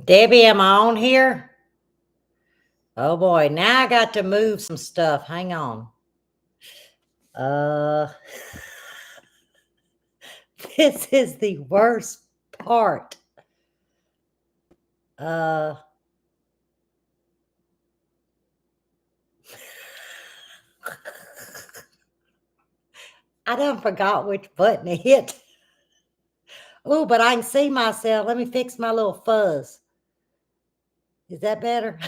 Debbie, am I on here? Oh boy, now I got to move some stuff. Hang on. Uh, this is the worst part. Uh, I done forgot which button to hit. Oh, but I can see myself. Let me fix my little fuzz. Is that better?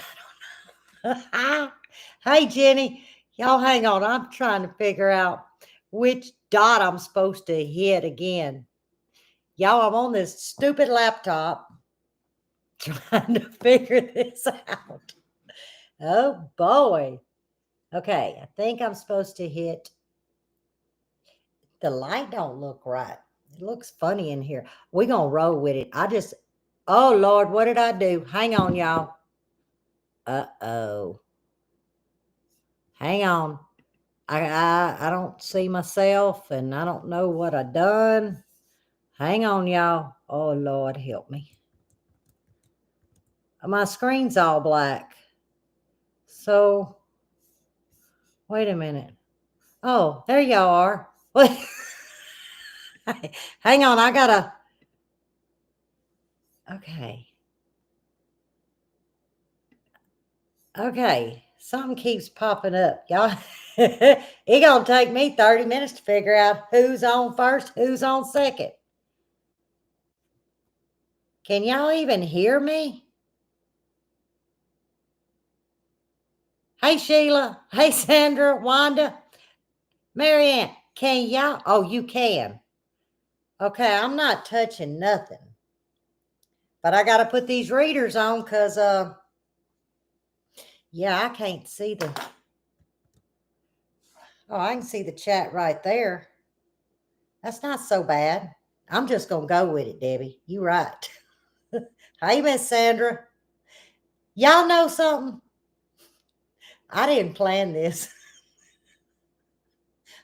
Hey, Jenny. Y'all hang on. I'm trying to figure out which dot I'm supposed to hit again. Y'all, I'm on this stupid laptop trying to figure this out. Oh boy. Okay, I think I'm supposed to hit. The light don't look right. It looks funny in here. We're gonna roll with it. Oh Lord, what did I do? Hang on, y'all. Uh-oh. Hang on. I don't see myself and I don't know what I done. Hang on, y'all. Oh Lord, help me. My screen's all black. So wait a minute. Oh, there y'all are. Hang on, I gotta. Okay. Okay. Something keeps popping up. Y'all, it gonna take me 30 minutes to figure out who's on first, who's on second. Can y'all even hear me? Hey, Sheila. Hey, Sandra, Wanda, Marianne. Can y'all? Oh, you can. Okay, I'm not touching nothing. But I got to put these readers on because, yeah, I can't see the. Oh, I can see the chat right there. That's not so bad. I'm just going to go with it, Debbie. You right. Hey, Miss Sandra. Y'all know something? I didn't plan this.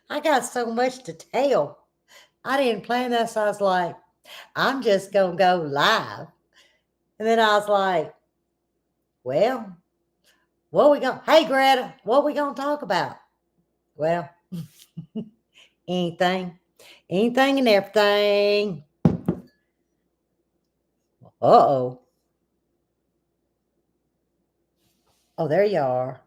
I got so much to tell. I didn't plan this. I was like, I'm just going to go live. And then I was like, well, what we going? Hey, Greta, what we going to talk about? Well, anything and everything. Uh-oh. Oh, there you are.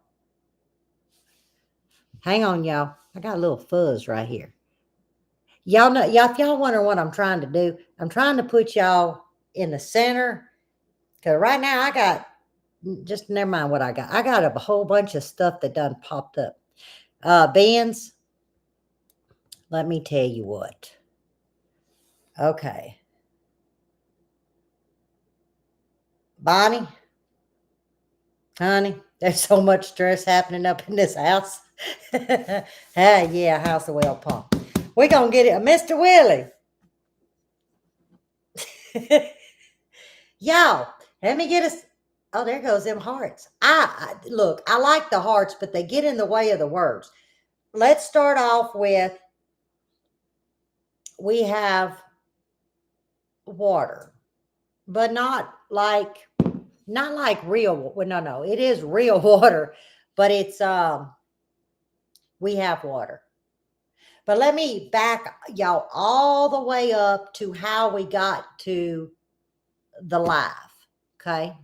Hang on, y'all. I got a little fuzz right here. Y'all know, y'all, if y'all wonder what I'm trying to do, I'm trying to put y'all in the center. Because right now I got, just never mind what I got. I got a whole bunch of stuff that done popped up. Beans, let me tell you what. Okay. Bonnie, honey, there's so much stress happening up in this house. Yeah, house of well pumped. We're going to get it. Mr. Willie. Y'all, let me get us. Oh, there goes them hearts. Look, I like the hearts, but they get in the way of the words. Let's start off with, we have water, but not like real. Well, no, it is real water, but it's we have water. But let me back y'all all the way up to how we got to the live. Okay.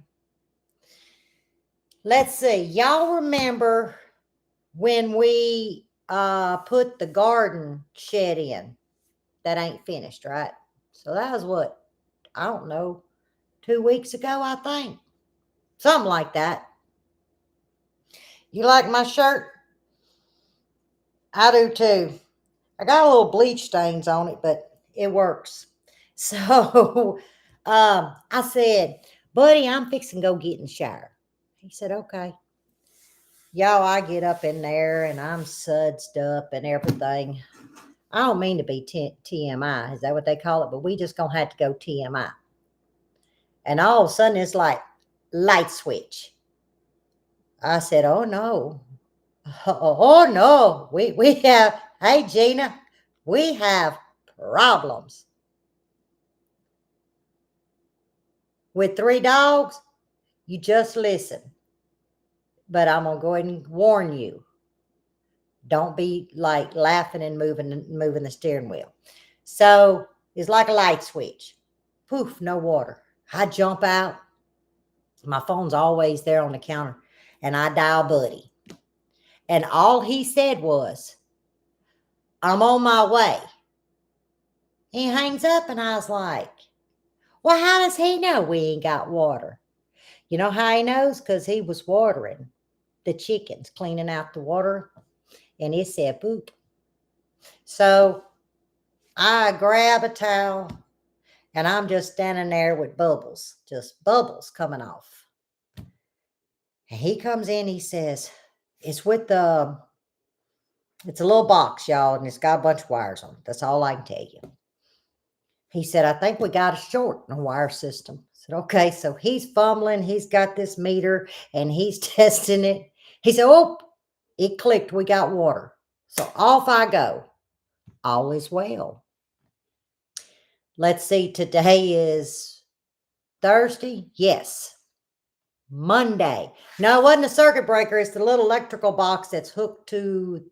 Let's see. Y'all remember when we put the garden shed in that ain't finished, right? So that was what, I don't know, 2 weeks ago, I think. Something like that. You like my shirt? I do too. I got a little bleach stains on it, but it works. So I said, buddy, I'm fixing to go get in the shower. He said, okay. Y'all, I get up in there and I'm sudsed up and everything. I don't mean to be TMI. Is that what they call it? But we just going to have to go TMI. And all of a sudden it's like light switch. I said, oh no. Oh no. We have, hey Gina, we have problems. with 3 dogs, you just listen. But I'm going to go ahead and warn you. Don't be like laughing and moving the steering wheel. So it's like a light switch. Poof, no water. I jump out. My phone's always there on the counter. And I dial Buddy. And all he said was, I'm on my way. He hangs up and I was like, well, how does he know we ain't got water? You know how he knows? Because he was watering the chickens, cleaning out the water. And it said boop. So I grab a towel and I'm just standing there with bubbles, just bubbles coming off. And he comes in, he says, it's with it's a little box, y'all, and it's got a bunch of wires on it. That's all I can tell you. He said, I think we got a short in the wire system. I said, okay. So he's fumbling. He's got this meter and he's testing it. He said, oh, it clicked. We got water. So off I go. All is well. Let's see. Today is Thursday. Yes. Monday. No, it wasn't a circuit breaker. It's the little electrical box that's hooked to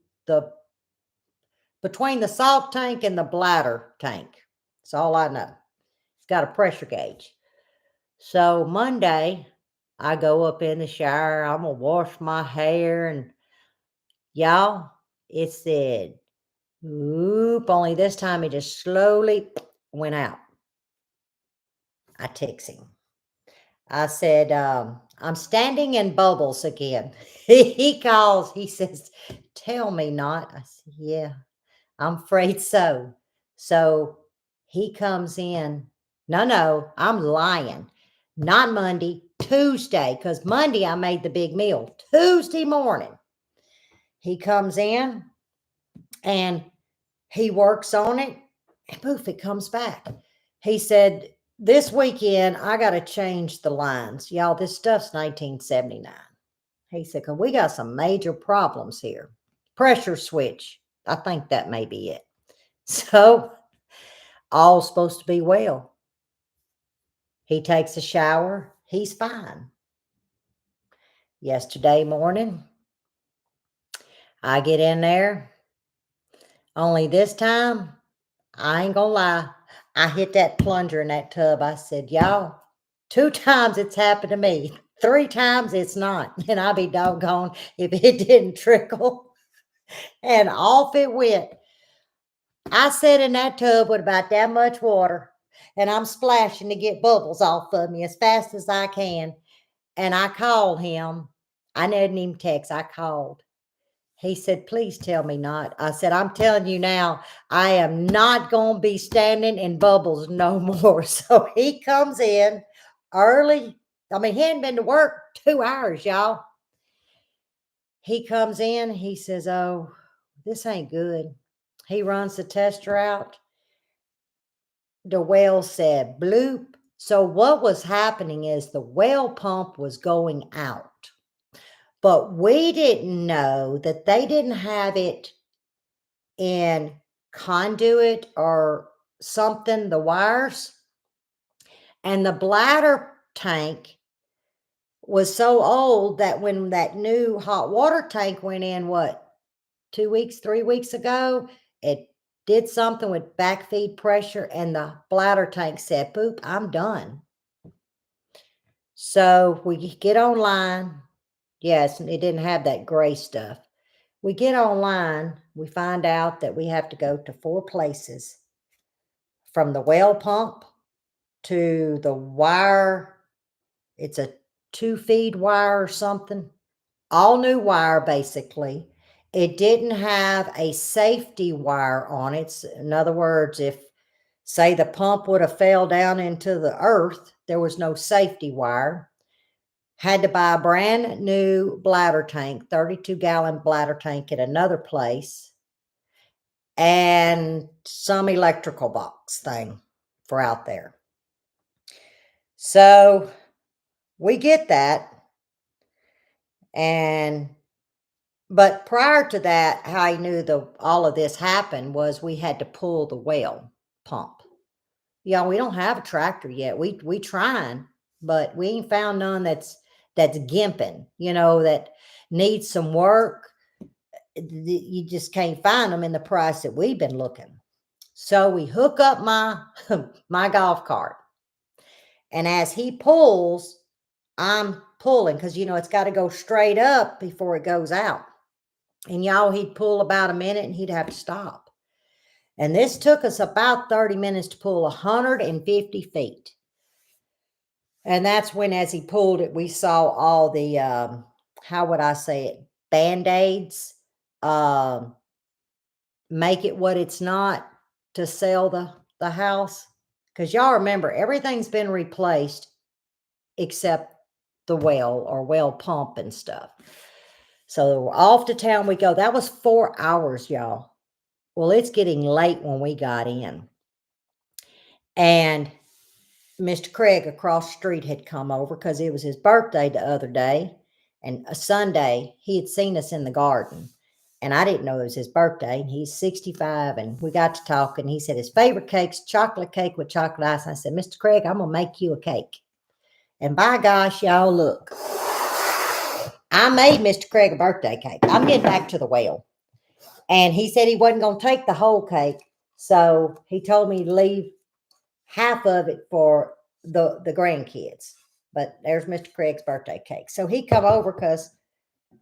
between the salt tank and the bladder tank. That's all I know. It's got a pressure gauge. So Monday, I go up in the shower. I'm going to wash my hair. And y'all, it said, oop, only this time it just slowly went out. I text him. I said, I'm standing in bubbles again. He calls. He says, tell me not. I said, yeah, I'm afraid so. So he comes in. No, I'm lying. Not Monday, Tuesday, because Monday I made the big meal. Tuesday morning, he comes in and he works on it, and poof, it comes back. He said, this weekend, I got to change the lines. Y'all, this stuff's 1979. He said, because we got some major problems here. Pressure switch. I think that may be it. So, all supposed to be well. He takes a shower. He's fine. Yesterday morning, I get in there. Only this time, I ain't gonna lie, I hit that plunger in that tub. I said, y'all, 2 times it's happened to me. 3 times it's not. And I'll be doggone if it didn't trickle. And off it went. I sat in that tub with about that much water. And I'm splashing to get bubbles off of me as fast as I can. And I called him. I didn't even text. I called. He said, please tell me not. I said, I'm telling you now, I am not going to be standing in bubbles no more. So he comes in early. I mean, he hadn't been to work 2 hours, y'all. He comes in. He says, oh, this ain't good. He runs the tester out. The well said bloop. So what was happening is the well pump was going out. But we didn't know that they didn't have it in conduit or something, the wires. And the bladder tank was so old that when that new hot water tank went in, 2 weeks, 3 weeks ago, it did something with backfeed pressure and the bladder tank said, poop, I'm done. So we get online. Yes, it didn't have that gray stuff. We get online, we find out that we have to go to 4 places, from the well pump to the wire. It's a 2-feed wire or something. All new wire, basically. It didn't have a safety wire on it. In other words, if, say, the pump would have fell down into the earth, there was no safety wire. Had to buy a brand new bladder tank, 32-gallon bladder tank at another place, and some electrical box thing for out there. So we get that. But prior to that, how I knew all of this happened was we had to pull the well pump. We don't have a tractor yet. We trying. but we ain't found none that's gimping, that needs some work. You just can't find them in the price that we've been looking. So we hook up my my golf cart, and as he pulls, I'm pulling because it's got to go straight up before it goes out. And y'all, he'd pull about a minute and he'd have to stop. And this took us about 30 minutes to pull 150 feet. And that's when, as he pulled it, we saw all the, how would I say it, Band-Aids, make it what it's not to sell the house. Because y'all remember, everything's been replaced except the well or well pump and stuff. So off to town we go. That was 4 hours, y'all. Well, it's getting late when we got in. And Mr. Craig across the street had come over because it was his birthday the other day. And a Sunday, he had seen us in the garden. And I didn't know it was his birthday. He's 65, and we got to talking. He said his favorite cake's chocolate cake with chocolate ice. And I said, Mr. Craig, I'm going to make you a cake. And by gosh, y'all, look. I made Mr. Craig a birthday cake. I'm getting back to the well. And he said he wasn't going to take the whole cake. So he told me to leave half of it for the grandkids. But there's Mr. Craig's birthday cake. So he come over because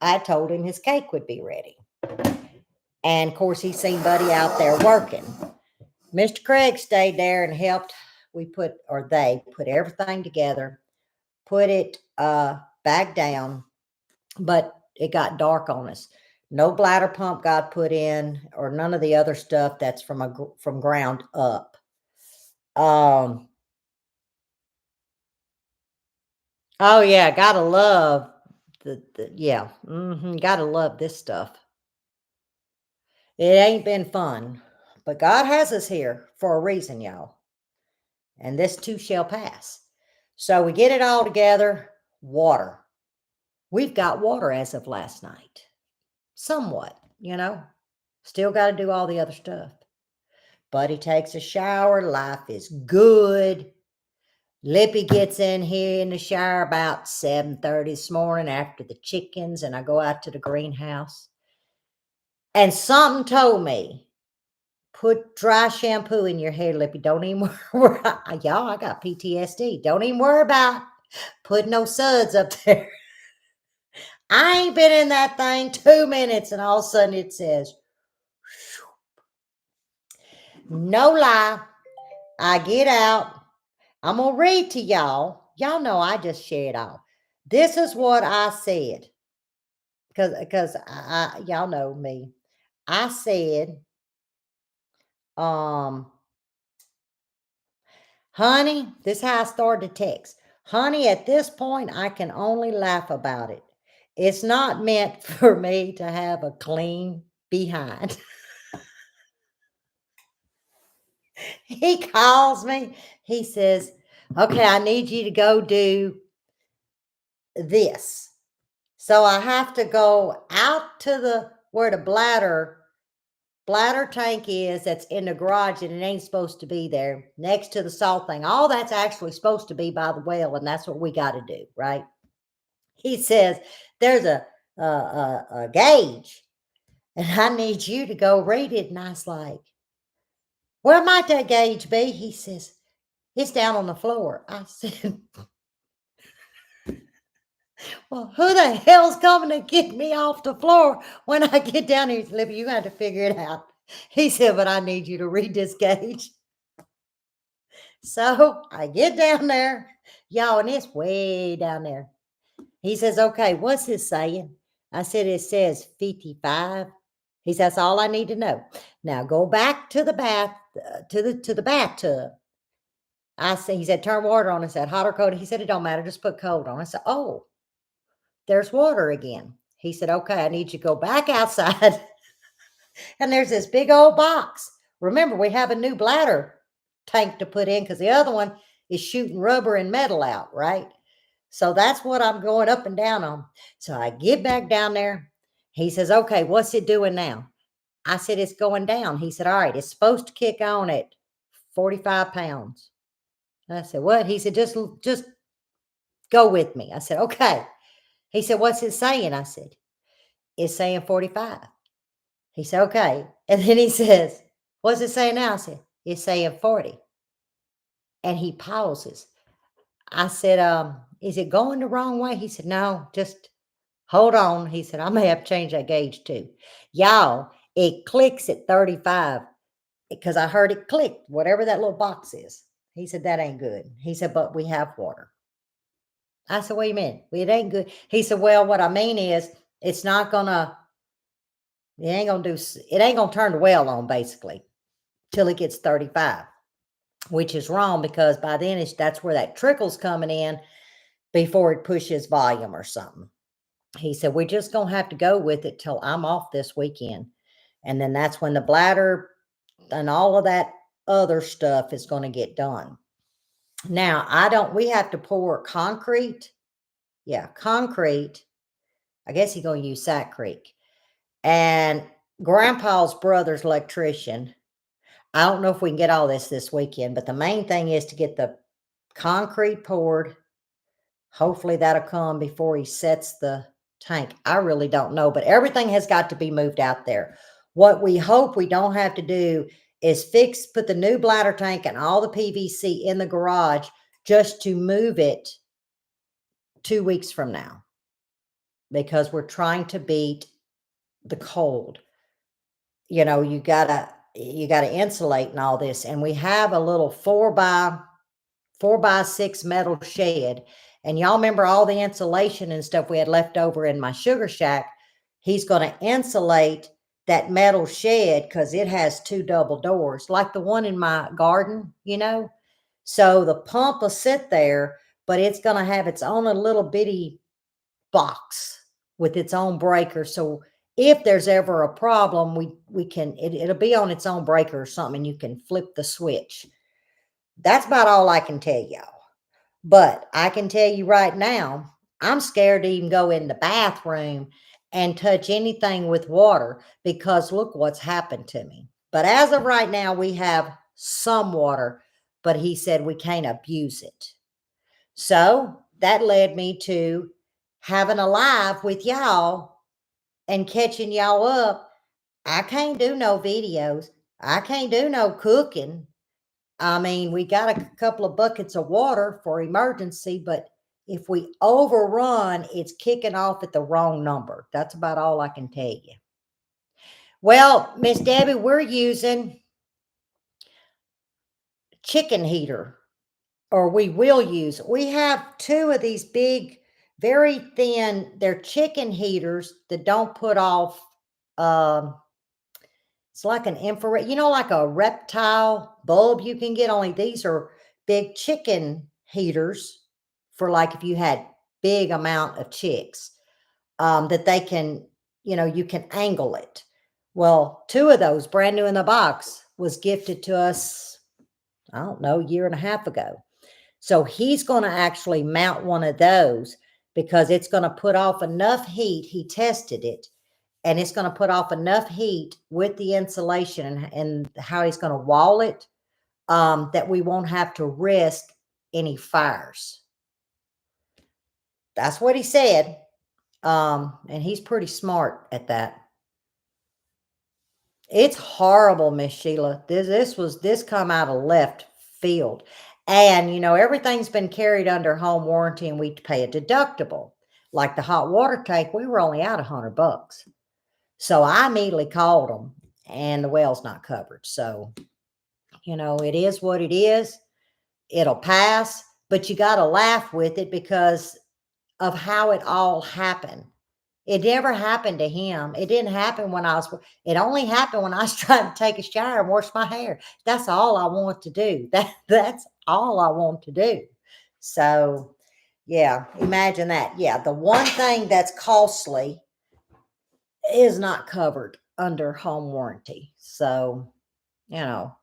I told him his cake would be ready. And of course, he seen Buddy out there working. Mr. Craig stayed there and helped. They put everything together, put it back down, but it got dark on us. No bladder pump got put in, or none of the other stuff that's from ground up. Oh yeah, gotta love gotta love this stuff. It ain't been fun, but God has us here for a reason, y'all. And this too shall pass. So we get it all together. Water. We've got water as of last night. Somewhat, Still got to do all the other stuff. Buddy takes a shower. Life is good. Lippy gets in here in the shower about 7:30 this morning after the chickens, and I go out to the greenhouse. And something told me, put dry shampoo in your hair, Lippy. Don't even worry. Y'all, I got PTSD. Don't even worry about putting no suds up there. I ain't been in that thing 2 minutes, and all of a sudden it says, no lie. I get out. I'm going to read to y'all. Y'all know I just share it all. This is what I said. Because y'all know me. I said, honey, this is how I started the text. Honey, at this point, I can only laugh about it. It's not meant for me to have a clean behind. He calls me. He says, okay, I need you to go do this. So I have to go out to where the bladder tank is, that's in the garage, and it ain't supposed to be there, next to the salt thing. All that's actually supposed to be by the well, and that's what we got to do, right? He says, there's a gauge, and I need you to go read it. And I was like, where might that gauge be? He says, it's down on the floor. I said, well, who the hell's coming to get me off the floor when I get down here? Lippy, you got to figure it out. He said, but I need you to read this gauge. So I get down there, y'all, and it's way down there. He says, okay, what's this saying? I said, it says 55. He says, that's all I need to know. Now go back to the bath, to the bathtub. He said, turn water on. I said, hot or cold? He said, it don't matter. Just put cold on. I said, oh, there's water again. He said, okay, I need you to go back outside. And there's this big old box. Remember, we have a new bladder tank to put in because the other one is shooting rubber and metal out, right? So that's what I'm going up and down on. So I get back down there. He says, okay, what's it doing now? I said, it's going down. He said, all right, it's supposed to kick on at 45 pounds. I said, what? He said, just Go with me. I said, okay. He said, what's it saying? I said, it's saying 45. He said, okay. And then he says, what's it saying now? I said, it's saying 40. And he pauses. I said, is it going the wrong way? He said, no, just hold on. He said, I may have to change that gauge too. Y'all, it clicks at 35 because I heard it click, whatever that little box is. He said, that ain't good. He said, but we have water. I said, what do you mean? It ain't good. He said, well, what I mean is it's not gonna, it ain't gonna turn the well on basically till it gets 35, which is wrong because by then that's where that trickle's coming in before it pushes volume or something. He said, we're just gonna have to go with it till I'm off this weekend. And then that's when the bladder and all of that other stuff is going to get done. Now, we have to pour concrete. Yeah, concrete. I guess he's going to use Sack Creek. And Grandpa's brother's electrician. I don't know if we can get all this weekend, but the main thing is to get the concrete poured. Hopefully that'll come before he sets the tank. I really don't know, but everything has got to be moved out there. What we hope we don't have to do is put the new bladder tank and all the PVC in the garage just to move it 2 weeks from now, because we're trying to beat the cold. You know, you gotta insulate and all this. And we have a little 4x6 metal shed. And y'all remember all the insulation and stuff we had left over in my sugar shack. He's going to insulate that metal shed because it has 2 double doors, like the one in my garden, you know. So the pump will sit there, but it's going to have its own little bitty box with its own breaker. So if there's ever a problem, we can, it'll be on its own breaker or something, and you can flip the switch. That's about all I can tell y'all. But I can tell you right now, I'm scared to even go in the bathroom and touch anything with water because look what's happened to me. But as of right now, we have some water, but he said we can't abuse it. So that led me to having a live with y'all and catching y'all up. I can't do no videos. I can't do no cooking. I mean, we got a couple of buckets of water for emergency, but if we overrun, it's kicking off at the wrong number. That's about all I can tell you. Well, Miss Debbie, we're using chicken heater, or we will use. We have 2 of these big, very thin, they're chicken heaters that don't put off, it's like an infrared, like a reptile bulb you can get, only these are big chicken heaters for like if you had big amount of chicks, that they can, you can angle it. Well, 2 of those brand new in the box was gifted to us, I don't know, a year and a half ago. So he's going to actually mount one of those because it's going to put off enough heat. He tested it. And it's going to put off enough heat with the insulation and how he's going to wall it, that we won't have to risk any fires. That's what he said. And he's pretty smart at that. It's horrible, Miss Sheila. This come out of left field. And, everything's been carried under home warranty and we pay a deductible. Like the hot water tank, we were only out $100. So I immediately called them and the well's not covered. So, it is what it is. It'll pass, but you got to laugh with it because of how it all happened. It never happened to him. It didn't happen it only happened when I was trying to take a shower and wash my hair. That's all I want to do. That's all I want to do. So yeah, imagine that. Yeah. The one thing that's costly is not covered under home warranty. So, but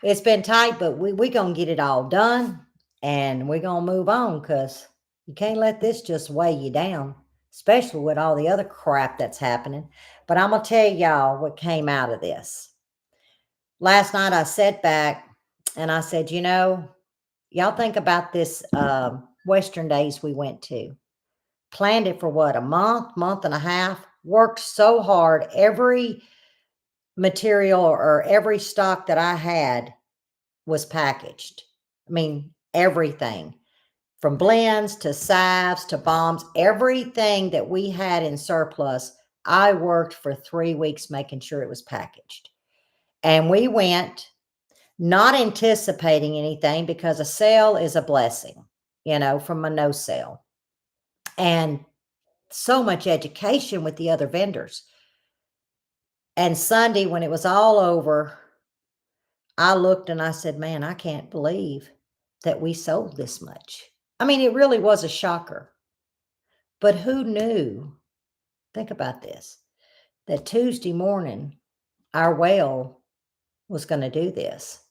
it's been tight, but we gonna get it all done and we're gonna move on because you can't let this just weigh you down, especially with all the other crap that's happening. But I'm gonna tell y'all what came out of this. Last night I sat back and I said, Y'all think about this Western Days we went to. Planned it for what, a month, month and a half? Worked so hard. Every material or every stock that I had was packaged. I mean, everything from blends to salves to bombs, everything that we had in surplus, I worked for 3 weeks making sure it was packaged. And we went not anticipating anything because a sale is a blessing, from a no sale. And so much education with the other vendors. And Sunday, when it was all over, I looked and I said, man, I can't believe that we sold this much. I mean, it really was a shocker. But who knew? Think about this, that Tuesday morning, our well was going to do this.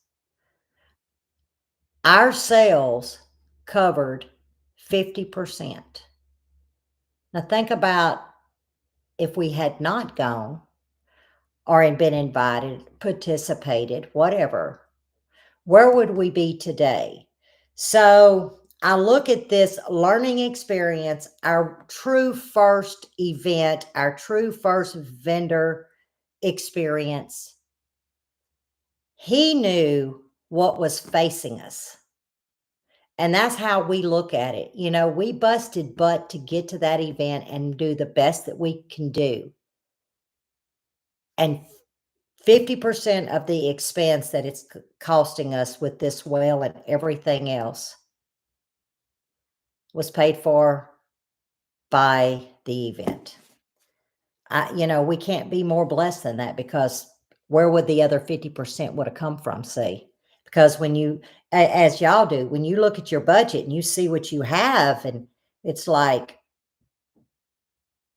Our sales covered 50%. Now, think about if we had not gone or had been invited, participated, whatever, where would we be today? So I look at this learning experience, our true first event, our true first vendor experience. He knew what was facing us. And that's how we look at it. We busted butt to get to that event and do the best that we can do. And 50% of the expense that it's costing us with this well and everything else was paid for by the event. We can't be more blessed than that, because where would the other 50% would have come from, see? Because when you, as y'all do, when you look at your budget and you see what you have, and it's like,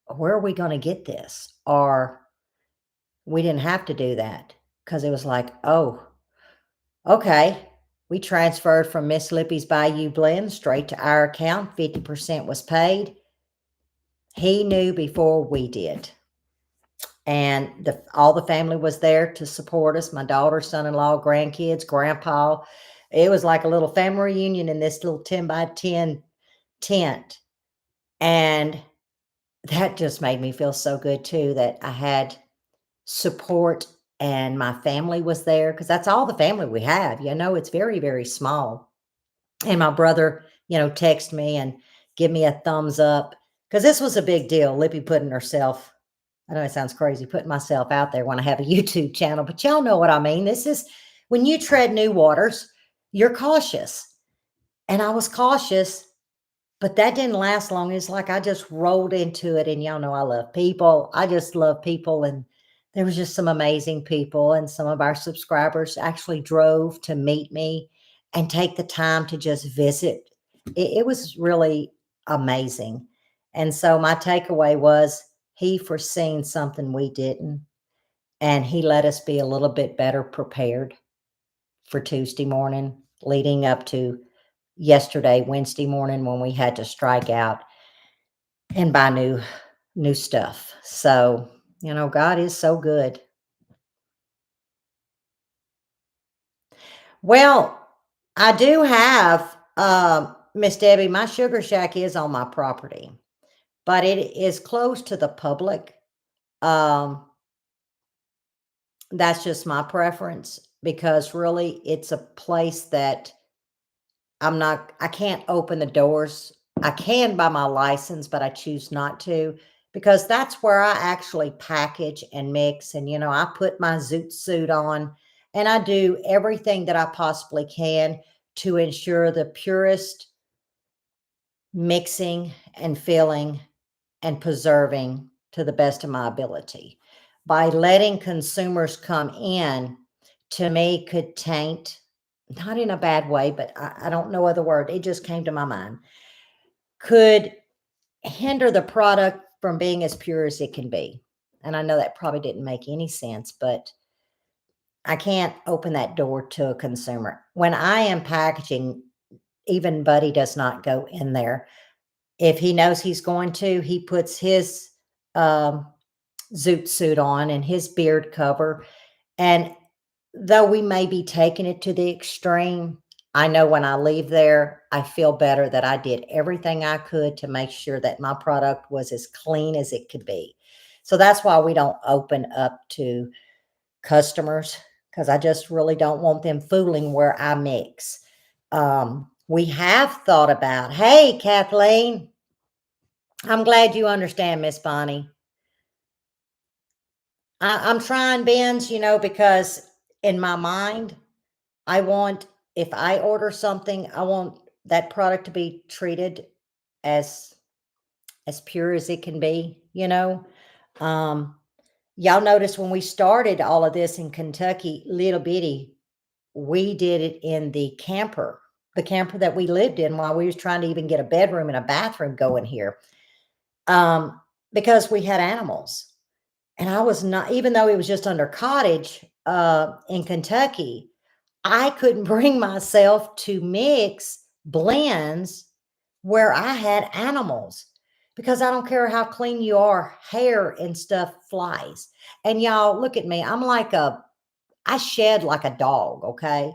where are we going to get this? Or we didn't have to do that, because it was like, oh, okay, we transferred from Miss Lippy's Bayou Blend straight to our account. 50% was paid. He knew before we did. And all the family was there to support us. My daughter, son-in-law, grandkids, grandpa. It was like a little family reunion in this little 10 by 10 tent. And that just made me feel so good too, that I had support and my family was there, because that's all the family we have. It's very, very small. And my brother, text me and give me a thumbs up, because this was a big deal. Lippy putting herself, I know it sounds crazy, putting myself out there when I have a YouTube channel, but y'all know what I mean. This is when you tread new waters, you're cautious. And I was cautious, but that didn't last long. It's like I just rolled into it, and y'all know I love people. I just love people. And there was just some amazing people, and some of our subscribers actually drove to meet me and take the time to just visit. It was really amazing. And so my takeaway was, he foreseen something we didn't, and he let us be a little bit better prepared for Tuesday morning, leading up to yesterday, Wednesday morning, when we had to strike out and buy new stuff. So, God is so good. Well, I do have, Miss Debbie, my sugar shack is on my property, but it is closed to the public. Um, that's just my preference, because really it's a place that I can't open the doors. I can by my license, but I choose not to, because that's where I actually package and mix. And, I put my zoot suit on and I do everything that I possibly can to ensure the purest mixing and filling and preserving to the best of my ability. By letting consumers come in, to me, could taint, not in a bad way, but I don't know other word. It just came to my mind. Could hinder the product from being as pure as it can be. And I know that probably didn't make any sense, but I can't open that door to a consumer. When I am packaging, even Buddy does not go in there. If he knows he's going to, he puts his um, zoot suit on and his beard cover. And though we may be taking it to the extreme, I know when I leave there, I feel better that I did everything I could to make sure that my product was as clean as it could be. So that's why we don't open up to customers, because I just really don't want them fooling where I mix. We have thought about, hey, Kathleen, I'm glad you understand, Miss Bonnie. I'm trying bins, because in my mind, I want, if I order something, I want that product to be treated as pure as it can be. Um, y'all notice when we started all of this in Kentucky, little bitty, we did it in the camper that we lived in while we was trying to even get a bedroom and a bathroom going here. Um, because we had animals. And I was not, even though it was just under cottage in Kentucky, I couldn't bring myself to mix blends where I had animals, because I don't care how clean you are, hair and stuff flies. And y'all, look at me. I shed like a dog, okay?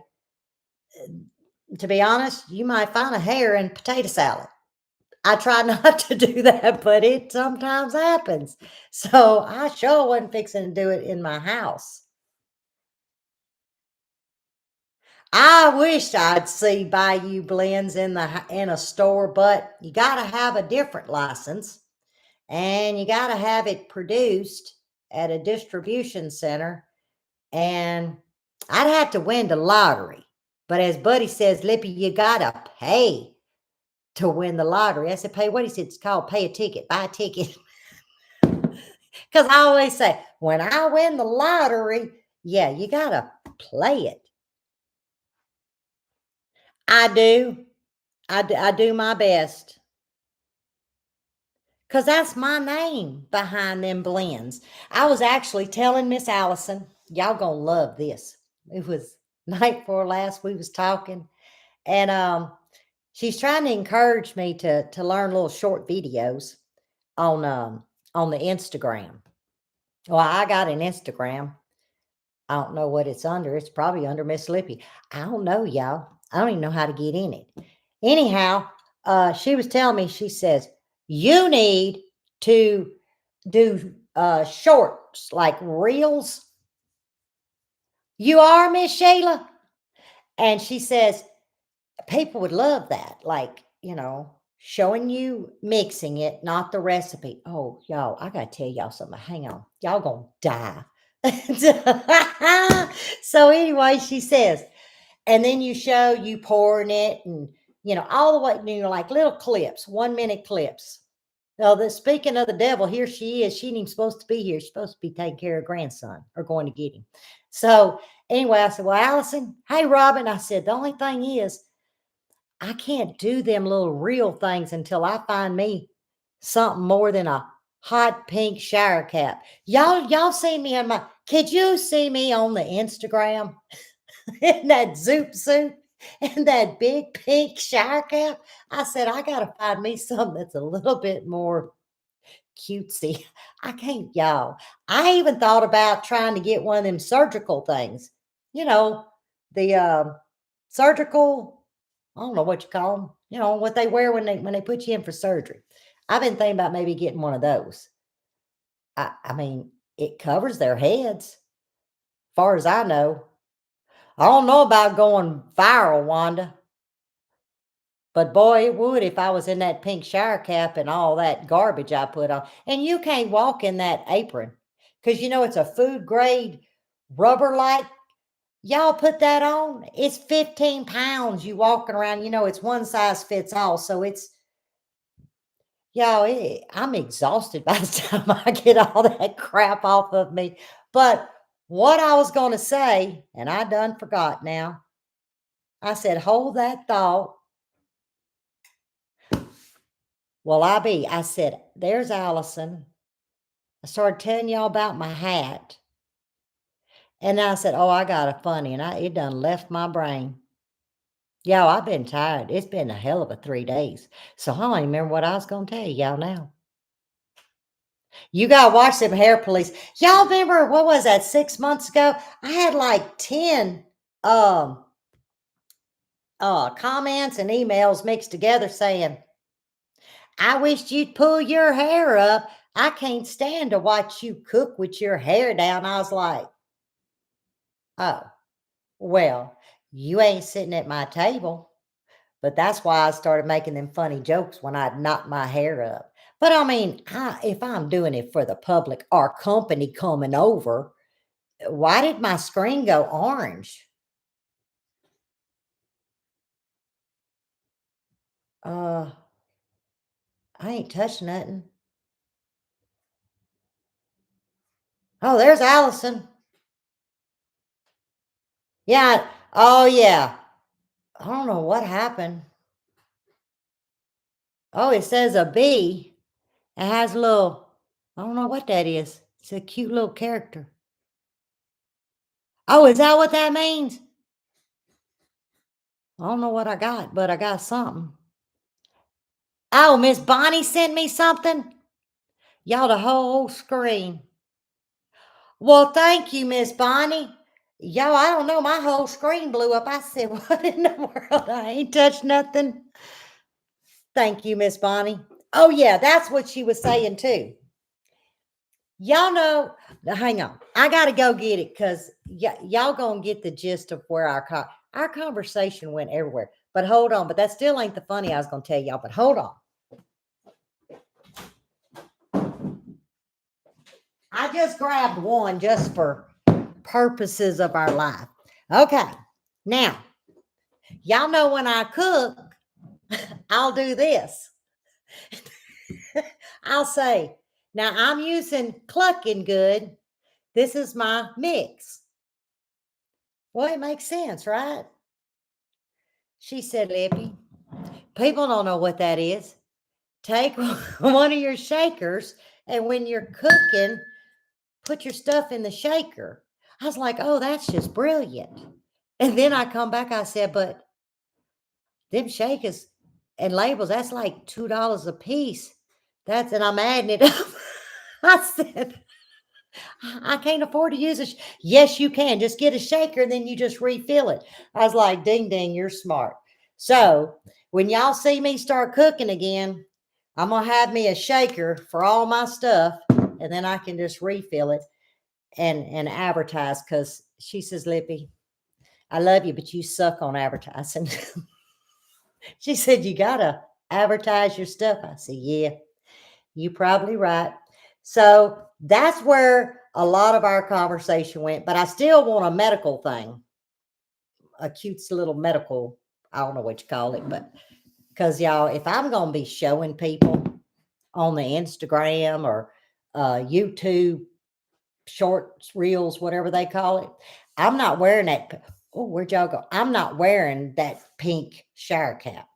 To be honest, you might find a hair in potato salad. I try not to do that, but it sometimes happens. So I sure wasn't fixing to do it in my house. I wish I'd see Bayou blends in a store, but you got to have a different license, and you got to have it produced at a distribution center. And I'd have to win the lottery. But as Buddy says, Lippy, you got to pay to win the lottery. I said, pay what? He said, it's called pay a ticket, buy a ticket. Because I always say, when I win the lottery, yeah, you got to play it. I do. I do my best. Because that's my name behind them blends. I was actually telling Miss Allison, y'all gonna love this. It was night before last we was talking, and she's trying to encourage me to learn little short videos on the Instagram. Well, I got an Instagram. I don't know what it's under. It's probably under Miss Lippy. I don't know, y'all. I don't even know how to get in it. Anyhow, she was telling me, she says, you need to do shorts like reels. You are, Miss Sheila? And she says, people would love that. Like, showing you mixing it, not the recipe. Oh, y'all, I gotta tell y'all something. Hang on. Y'all gonna die. So anyway, she says, and then you show you pouring it, and all the way, like little clips, 1 minute clips. Now, speaking of the devil, here she is. She ain't even supposed to be here. She's supposed to be taking care of grandson or going to get him. So anyway, I said, well, Allison, hey, Robin. I said, the only thing is, I can't do them little real things until I find me something more than a hot pink shower cap. Y'all see me on could you see me on the Instagram in that zoop suit and that big pink shower cap? I said, I got to find me something that's a little bit more cutesy. I can't, y'all. I even thought about trying to get one of them surgical things. You know, the surgical, I don't know what you call them. What they wear when they put you in for surgery. I've been thinking about maybe getting one of those. I mean, it covers their heads, far as I know. I don't know about going viral, Wanda, but boy, it would if I was in that pink shower cap and all that garbage I put on. And you can't walk in that apron because it's a food grade rubber like. Y'all put that on, it's 15 pounds you walking around. It's one size fits all. So I'm exhausted by the time I get all that crap off of me. But what I was going to say, and I done forgot now, I said, hold that thought. Well, I said, there's Allison. I started telling y'all about my hat. And then I said, oh, I got a funny. And it done left my brain. Y'all, I've been tired. It's been a hell of a 3 days. So I don't even remember what I was going to tell y'all now. You got to watch them hair police. Y'all remember, what was that, 6 months ago? I had like 10 comments and emails mixed together saying, I wished you'd pull your hair up. I can't stand to watch you cook with your hair down. I was like, oh, well, you ain't sitting at my table. But that's why I started making them funny jokes when I'd knock my hair up. But I mean, if I'm doing it for the public or company coming over, why did my screen go orange? Uh, I ain't touched nothing. Oh, there's Allison. Yeah. Oh, yeah. I don't know what happened. Oh, it says a bee. It has a little, I don't know what that is. It's a cute little character. Oh, is that what that means? I don't know what I got, but I got something. Oh, Miss Bonnie sent me something? Y'all, the whole screen. Well, thank you, Miss Bonnie. Yo, I don't know. My whole screen blew up. I said, what in the world? I ain't touched nothing. Thank you, Miss Bonnie. Oh, yeah, that's what she was saying too. Y'all know, now, hang on. I got to go get it because y'all going to get the gist of where our conversation went everywhere. But hold on. But that still ain't the funny I was going to tell y'all. But hold on. I just grabbed one just for purposes of our life. Okay. Now, y'all know when I cook, I'll do this. I'll say, now I'm using clucking good. This is my mix. Well, it makes sense, right? She said, Lippy, people don't know what that is. Take one of your shakers, and when you're cooking, put your stuff in the shaker. I was like, oh, that's just brilliant. And then I come back, I said, but them shakers and labels, that's like $2 a piece. That's, and I'm adding it up. I said, I can't afford to use it. Yes, you can. Just get a shaker and then you just refill it. I was like, ding, ding, you're smart. So when y'all see me start cooking again, I'm going to have me a shaker for all my stuff and then I can just refill it and advertise because she says, Lippy, I love you, but you suck on advertising. She said, you got to advertise your stuff. I said, yeah, you probably right. So that's where a lot of our conversation went, but I still want a medical thing, a cute little medical, I don't know what you call it, but because y'all, if I'm going to be showing people on the Instagram or YouTube shorts, reels, whatever they call it, I'm not wearing that. Oh, where'd y'all go? I'm not wearing that pink shower cap.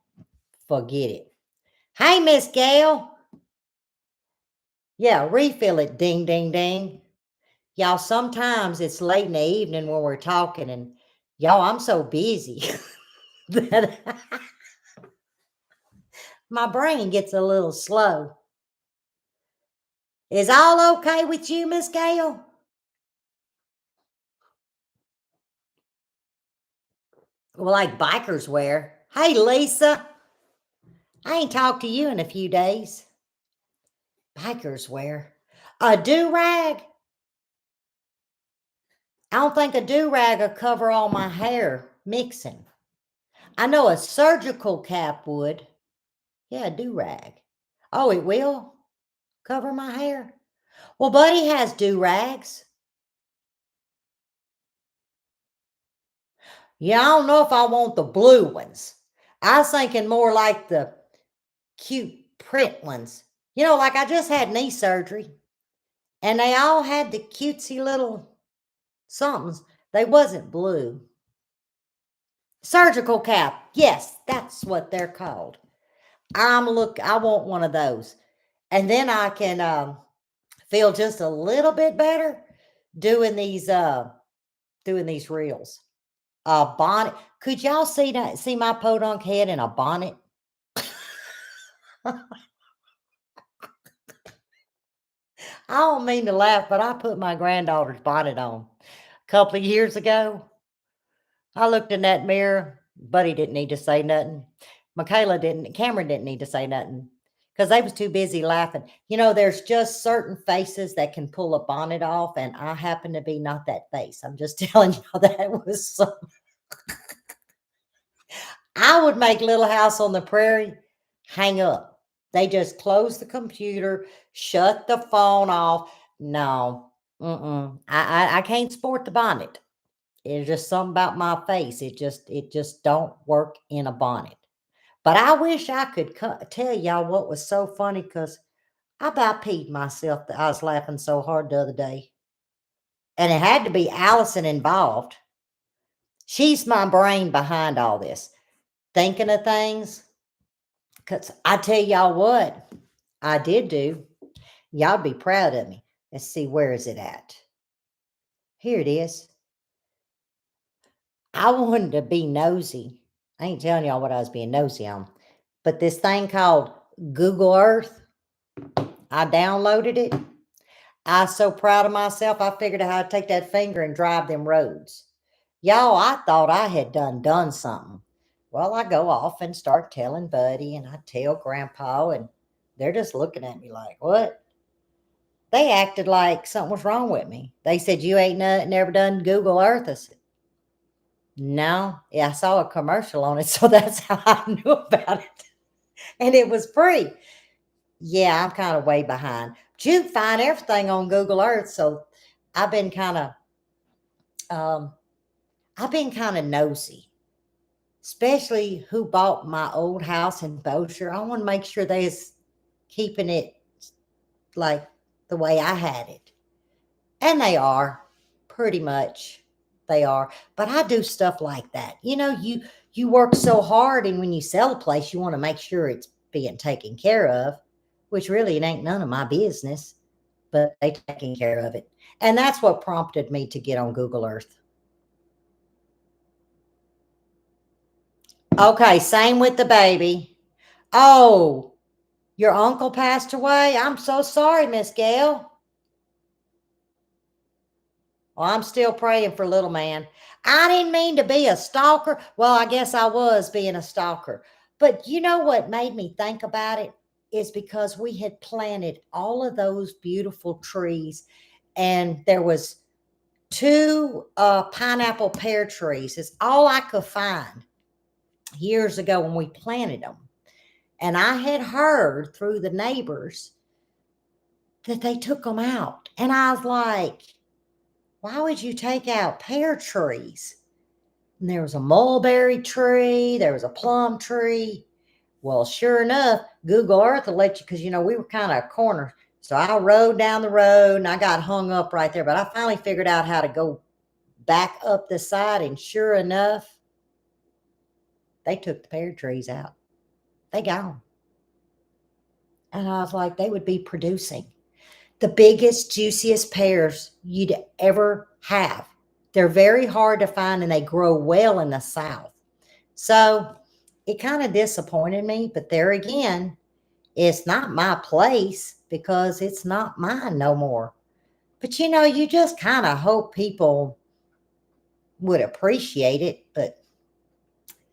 Forget it. Hey, Miss Gail. Yeah, refill it. Ding, ding, ding. Y'all, sometimes it's late in the evening when we're talking, and y'all, I'm so busy that my brain gets a little slow. Is all okay with you, Miss Gail? Well, like bikers wear. Hey, Lisa. I ain't talked to you in a few days. Bikers wear. A do-rag? I don't think a do-rag will cover all my hair mixing. I know a surgical cap would. Yeah, a do-rag. Oh, it will cover my hair? Well, Buddy has do-rags. Yeah, I don't know if I want the blue ones. I was thinking more like the cute print ones. You know, like I just had knee surgery and they all had the cutesy little somethings. They wasn't blue. Surgical cap. Yes, that's what they're called. I want one of those. And then I can feel just a little bit better doing these reels. A bonnet. Could y'all see my podunk head in a bonnet? I don't mean to laugh, but I put my granddaughter's bonnet on a couple of years ago. I looked in that mirror. Buddy didn't need to say nothing. Cameron didn't need to say nothing because they was too busy laughing. There's just certain faces that can pull a bonnet off, and I happen to be not that face. I'm just telling you that was so. I would make Little House on the Prairie hang up. They just close the computer, shut the phone off. No, I can't sport the bonnet. It's just something about my face. It just don't work in a bonnet. But I wish I could tell y'all what was so funny because I about peed myself. I was laughing so hard the other day, and it had to be Allison involved. She's my brain behind all this, thinking of things. Because I tell y'all what I did do. Y'all be proud of me. Let's see, where is it at? Here it is. I wanted to be nosy. I ain't telling y'all what I was being nosy on. But this thing called Google Earth, I downloaded it. I was so proud of myself, I figured out how to take that finger and drive them roads. Y'all, I thought I had done something. Well, I go off and start telling Buddy, and I tell Grandpa, and they're just looking at me like, what? They acted like something was wrong with me. They said, you ain't never done Google Earth. I said, no. Yeah, I saw a commercial on it, so that's how I knew about it. And it was free. Yeah, I'm kind of way behind. But you can find everything on Google Earth, so I've been kind of um, nosy, especially who bought my old house in Bossier. I want to make sure they is keeping it like the way I had it. And they are, pretty much. They are. But I do stuff like that. You work so hard, and when you sell a place, you want to make sure it's being taken care of, which really it ain't none of my business, but they taking care of it. And that's what prompted me to get on Google Earth. Okay, same with the baby. Oh, your uncle passed away? I'm so sorry, Miss Gail. Well, I'm still praying for little man. I didn't mean to be a stalker. Well, I guess I was being a stalker. But you know what made me think about it is because we had planted all of those beautiful trees, and there was two pineapple pear trees. It's all I could find years ago when we planted them. And I had heard through the neighbors that they took them out. And I was like, why would you take out pear trees? And there was a mulberry tree, there was a plum tree. Well, sure enough, Google Earth will let you, because we were kind of a corner. So I rode down the road and I got hung up right there. But I finally figured out how to go back up the side, and sure enough, they took the pear trees out. They gone. And I was like, they would be producing the biggest, juiciest pears you'd ever have. They're very hard to find, and they grow well in the South. So it kind of disappointed me, but there again, it's not my place because it's not mine no more. But you just kind of hope people would appreciate it, but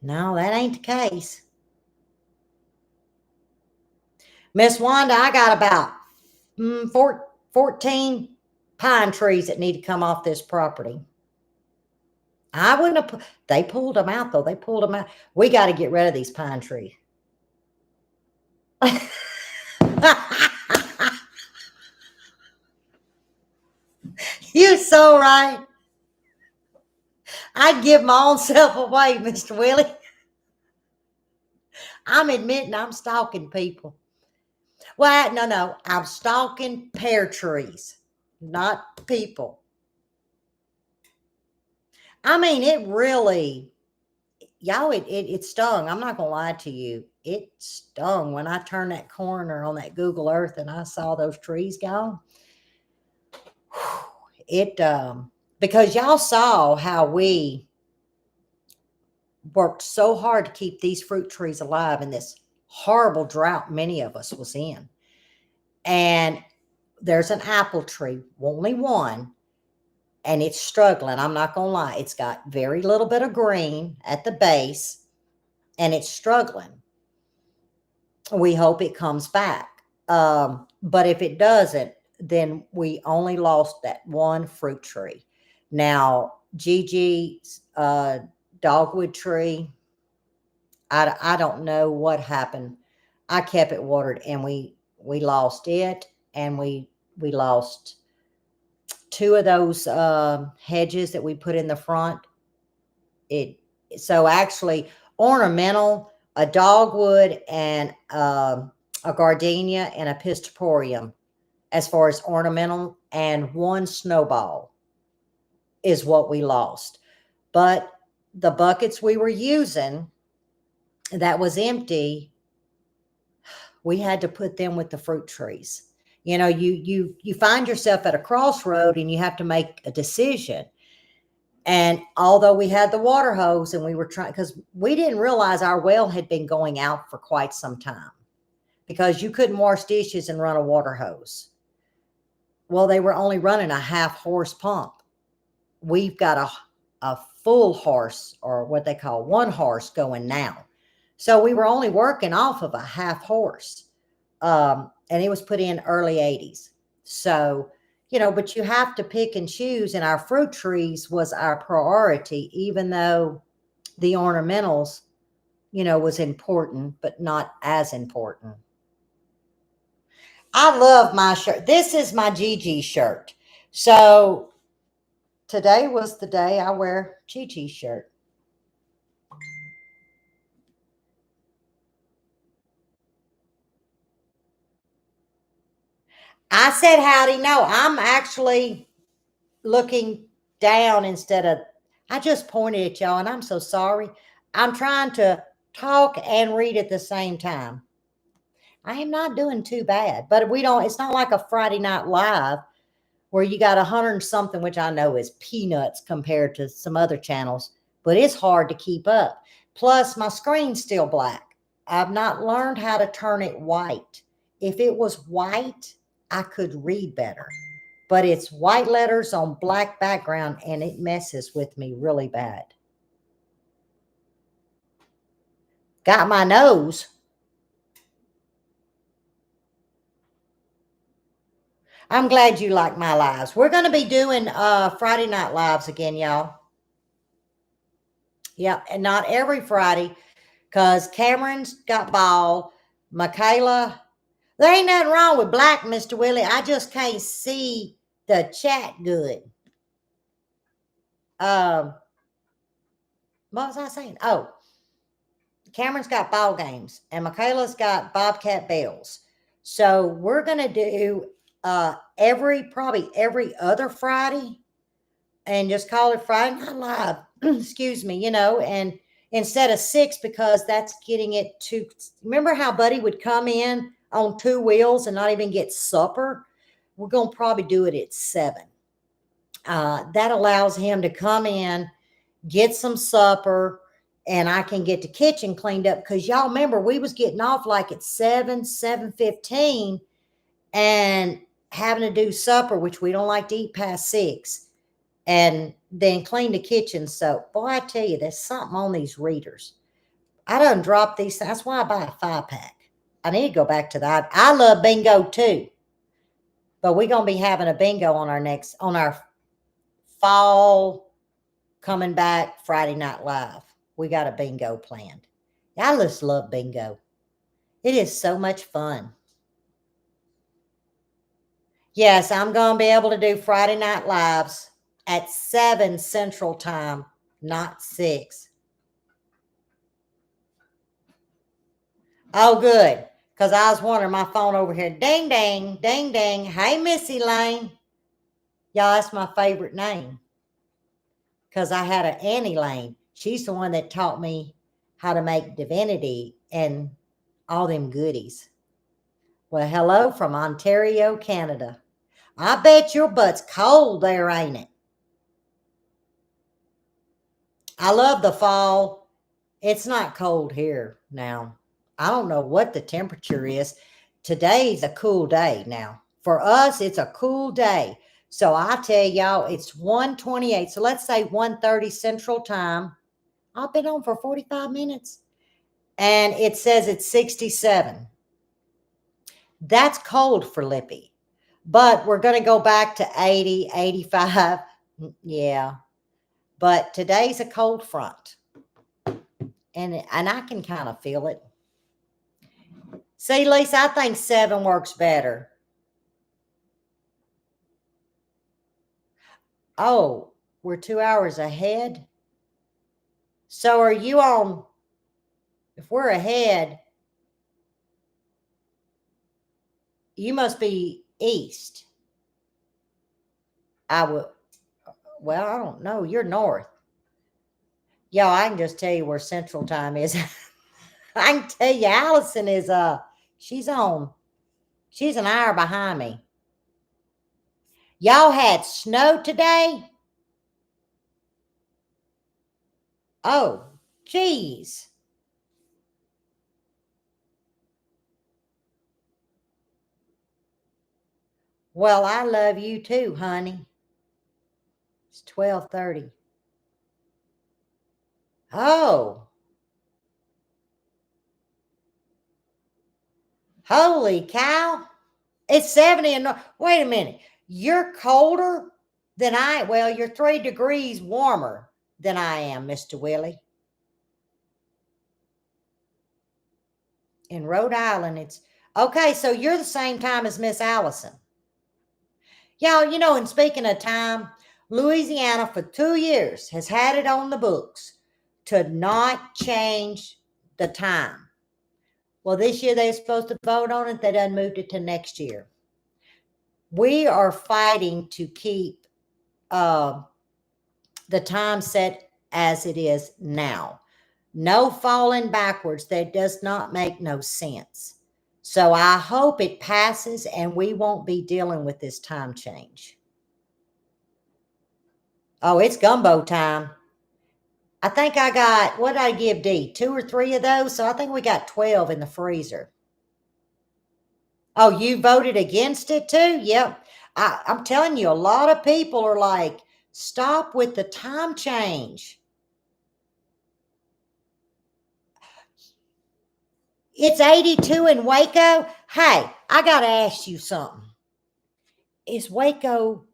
no, that ain't the case. Miss Wanda, I got about 14 pine trees that need to come off this property. I wouldn't have. They pulled them out, though. They pulled them out. We got to get rid of these pine trees. You're so right. I'd give my own self away, Mr. Willie. I'm admitting I'm stalking people. Well, no. I'm stalking pear trees, not people. I mean, it really, y'all, it stung. I'm not going to lie to you. It stung when I turned that corner on that Google Earth and I saw those trees gone. It, because y'all saw how we worked so hard to keep these fruit trees alive in this horrible drought many of us was in. And there's an apple tree, only one, and it's struggling. I'm not going to lie. It's got very little bit of green at the base, and it's struggling. We hope it comes back. But if it doesn't, then we only lost that one fruit tree. Now, Gigi's dogwood tree, I don't know what happened. I kept it watered, and we lost it, and we lost two of those hedges that we put in the front. It so actually ornamental, a dogwood, and a gardenia and a piscoporium as far as ornamental, and one snowball is what we lost. But the buckets we were using that was empty, we had to put them with the fruit trees. You know, you find yourself at a crossroad and you have to make a decision. And although we had the water hose and we were trying, because we didn't realize our well had been going out for quite some time, because you couldn't wash dishes and run a water hose. Well, they were only running a half horse pump. We've got a full horse, or what they call one horse, going now. So we were only working off of a half horse. And it was put in early 80s. So, you know, but you have to pick and choose. And our fruit trees was our priority, even though the ornamentals, you know, was important, but not as important. I love my shirt. This is my Gigi shirt. So today was the day I wear Gigi's shirt. I said howdy. No, I'm actually looking down instead of, I just pointed at y'all, and I'm so sorry. I'm trying to talk and read at the same time. I am not doing too bad, but we don't, it's not like a Friday Night Live where you got 100 and something, which I know is peanuts compared to some other channels, but it's hard to keep up. Plus, my screen's still black. I've not learned how to turn it white. If it was white, I could read better, but it's white letters on black background, and it messes with me really bad. Got my nose. I'm glad you like my lives. We're going to be doing Friday Night Lives again, y'all. Yep, and not every Friday, because Cameron's got ball. Michaela, there ain't nothing wrong with black, Mr. Willie. I just can't see the chat good. Um, what was I saying? Oh, Cameron's got ball games, and Michaela's got Bobcat Bells. So we're going to do probably every other Friday, and just call it Friday Night Live. Excuse me, you know, and instead of 6, because that's getting it too. Remember how Buddy would come in on 2 wheels and not even get supper? We're going to probably do it at 7. That allows him to come in, get some supper, and I can get the kitchen cleaned up, because y'all remember we was getting off like at 7:15, and having to do supper, which we don't like to eat past 6, and then clean the kitchen. So, boy, I tell you, there's something on these readers. I done dropped these. That's why I buy a 5-pack. I need to go back to that. I love bingo too, but we're gonna be having a bingo on our fall coming back Friday Night Live. We got a bingo planned. I just love bingo. It is so much fun. Yes, I'm going to be able to do Friday Night Lives at 7 Central Time, not 6. Oh, good. Because I was wondering, my phone over here, ding, ding, ding, ding. Hey, Missy Lane. Y'all, that's my favorite name. Because I had an Annie Lane. She's the one that taught me how to make divinity and all them goodies. Well, hello from Ontario, Canada. I bet your butt's cold there, ain't it? I love the fall. It's not cold here now. I don't know what the temperature is. Today's a cool day now. For us, it's a cool day. So I tell y'all, it's 1:28. So let's say 1:30 Central Time. I've been on for 45 minutes. And it says it's 67. That's cold for Lippy. But we're going to go back to 80, 85. Yeah. But today's a cold front. And I can kind of feel it. See, Lisa, I think 7 works better. Oh, we're 2 hours ahead. So are you on? If we're ahead, you must be east. I will. Well, I don't know. You're north. Yo, I can just tell you where Central Time is. I can tell you, Allison is she's on. She's an hour behind me. Y'all had snow today? Oh, geez. Well, I love you too, honey. It's 12:30. Oh, holy cow. It's 70 and wait a minute. You're colder than well, you're 3 degrees warmer than I am, Mr. Willie. In Rhode Island, it's okay. So you're the same time as Miss Allison. Y'all, and speaking of time, Louisiana for 2 years has had it on the books to not change the time. Well, this year they're supposed to vote on it. They done moved it to next year. We are fighting to keep the time set as it is now. No falling backwards. That does not make no sense. So I hope it passes and we won't be dealing with this time change. Oh, it's gumbo time. I think I got, what did I give D? 2 or 3 of those? So I think we got 12 in the freezer. Oh, you voted against it too? Yep. I'm telling you, a lot of people are like, stop with the time change. It's 82 in Waco. Hey, I got to ask you something. Is Waco,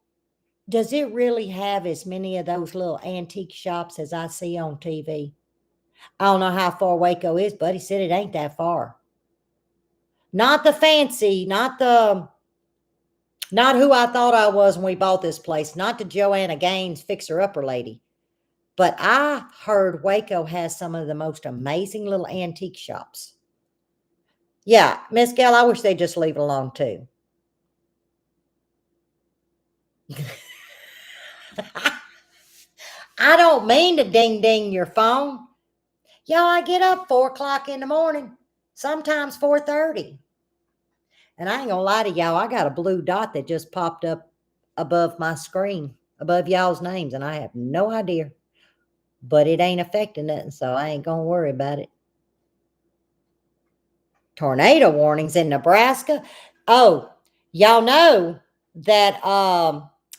does it really have as many of those little antique shops as I see on TV? I don't know how far Waco is, but he said it ain't that far. Not the fancy, not who I thought I was when we bought this place, not the Joanna Gaines fixer-upper lady. But I heard Waco has some of the most amazing little antique shops. Yeah, Miss Gal, I wish they'd just leave it alone too. I don't mean to ding ding your phone. Y'all, I get up 4 o'clock in the morning, sometimes 4:30. And I ain't gonna lie to y'all, I got a blue dot that just popped up above my screen, above y'all's names, and I have no idea. But it ain't affecting nothing, so I ain't gonna worry about it. Tornado warnings in Nebraska. Oh, y'all know that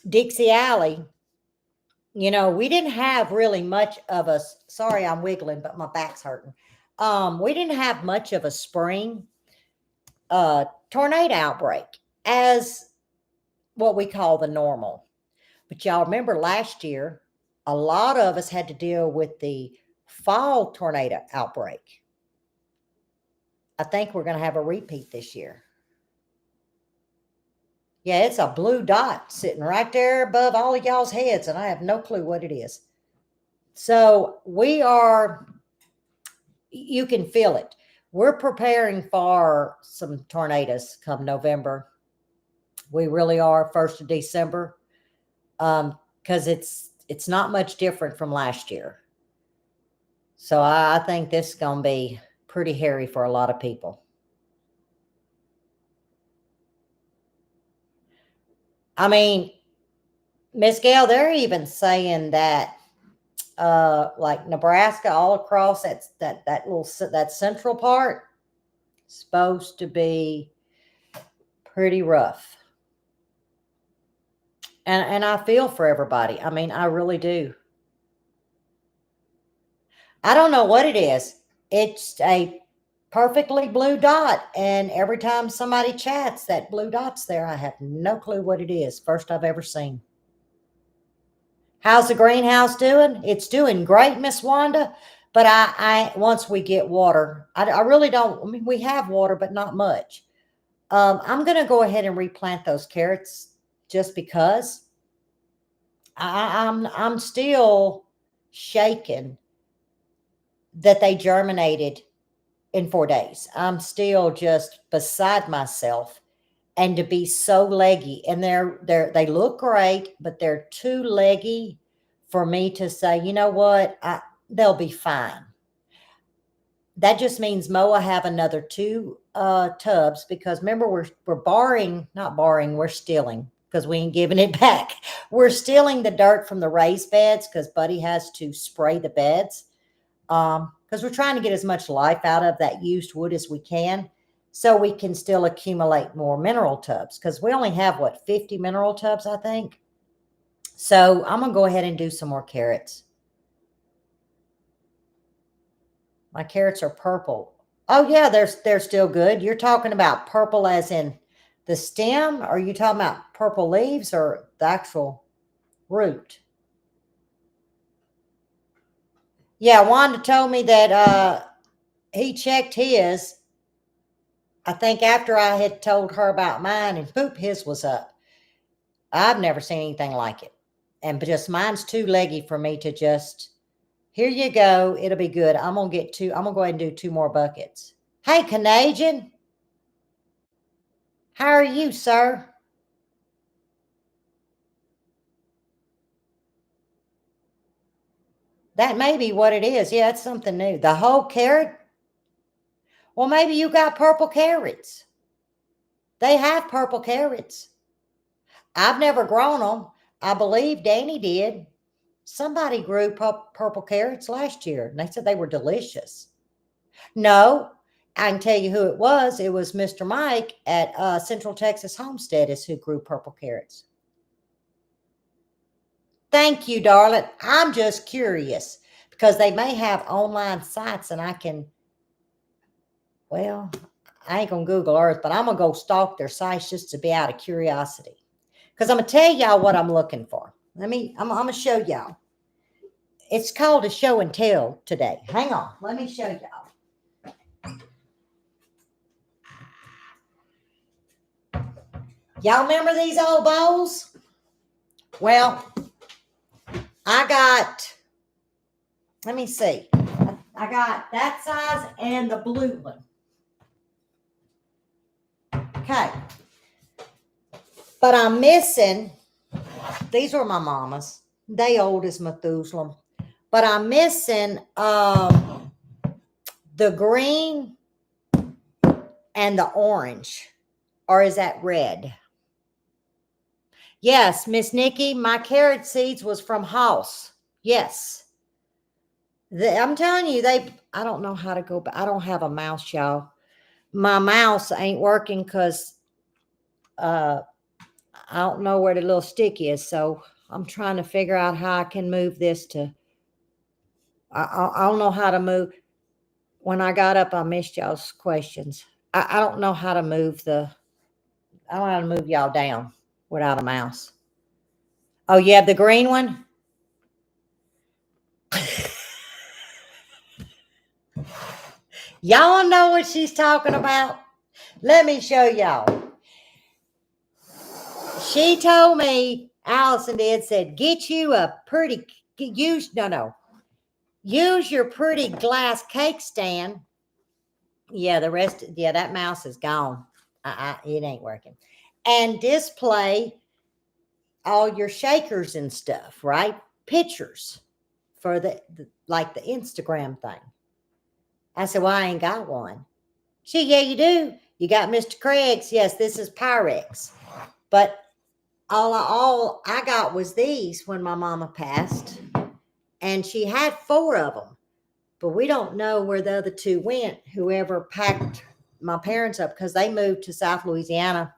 Dixie Alley, we didn't have really much of a, sorry, I'm wiggling, but my back's hurting. We didn't have much of a spring tornado outbreak as what we call the normal. But y'all remember last year, a lot of us had to deal with the fall tornado outbreak. I think we're going to have a repeat this year. Yeah, it's a blue dot sitting right there above all of y'all's heads, and I have no clue what it is. So you can feel it. We're preparing for some tornadoes come November. We really are, 1st of December, because it's not much different from last year. So I think this is going to be pretty hairy for a lot of people. I mean, Miss Gail, they're even saying that like Nebraska, all across that central part, supposed to be pretty rough. And I feel for everybody. I mean, I really do. I don't know what it is. It's a perfectly blue dot, and every time somebody chats, that blue dot's there. I have no clue what it is. First I've ever seen. How's the greenhouse doing? It's doing great, Miss Wanda. But I once we get water, I really don't. I mean, we have water, but not much. I'm going to go ahead and replant those carrots just because I'm still shaken that they germinated in 4 days. I'm still just beside myself, and to be so leggy, and they look great, but they're too leggy for me to say, you know what, they'll be fine. That just means Mo will have another two tubs, because remember, we're borrowing, not borrowing, we're stealing, because we ain't giving it back. We're stealing the dirt from the raised beds because Buddy has to spray the beds, because we're trying to get as much life out of that used wood as we can, so we can still accumulate more mineral tubs, because we only have, what, 50 mineral tubs, I think. So I'm going to go ahead and do some more carrots. My carrots are purple. Oh, yeah, they're still good. You're talking about purple as in the stem? Or are you talking about purple leaves or the actual root? Yeah, Wanda told me that he checked his, I think, after I had told her about mine, and poop, his was up. I've never seen anything like it. And just mine's too leggy for me to just, here you go, it'll be good. I'm gonna go ahead and do 2 more buckets. Hey, Canadian, how are you, sir? That may be what it is. Yeah, it's something new. The whole carrot? Well, maybe you got purple carrots. They have purple carrots. I've never grown them. I believe Danny did. Somebody grew purple carrots last year, and they said they were delicious. No, I can tell you who it was. It was Mr. Mike at Central Texas Homestead is who grew purple carrots. Thank you, darling. I'm just curious because they may have online sites, and I can, well, I ain't gonna Google Earth, but I'm gonna go stalk their sites just to be out of curiosity. Because I'm gonna tell y'all what I'm looking for. I'm gonna show y'all. It's called a show and tell today. Hang on, let me show y'all. Y'all remember these old bowls? Well, I got, let me see. I got that size and the blue one. Okay. But I'm missing, these were my mama's. They old as Methuselah. But I'm missing the green and the orange. Or is that red? Yes, Miss Nikki, my carrot seeds was from House. Yes. I'm telling you, I don't know how to go, but I don't have a mouse, y'all. My mouse ain't working because I don't know where the little stick is. So I'm trying to figure out how I can move this to, I don't know how to move. When I got up, I missed y'all's questions. I don't know how to move I don't know how to move y'all down without a mouse. Oh, you have the green one? Y'all know what she's talking about? Let me show y'all. She told me, Allison did, said, get you a pretty, use your pretty glass cake stand. Yeah, that mouse is gone. It ain't working. And display all your shakers and stuff, right? Pictures for like the Instagram thing. I said, well, I ain't got one. Yeah, you do. You got Mr. Craig's. Yes, this is Pyrex. But all I got was these when my mama passed. And she had 4 of them. But we don't know where the other 2 went, whoever packed my parents up, because they moved to South Louisiana.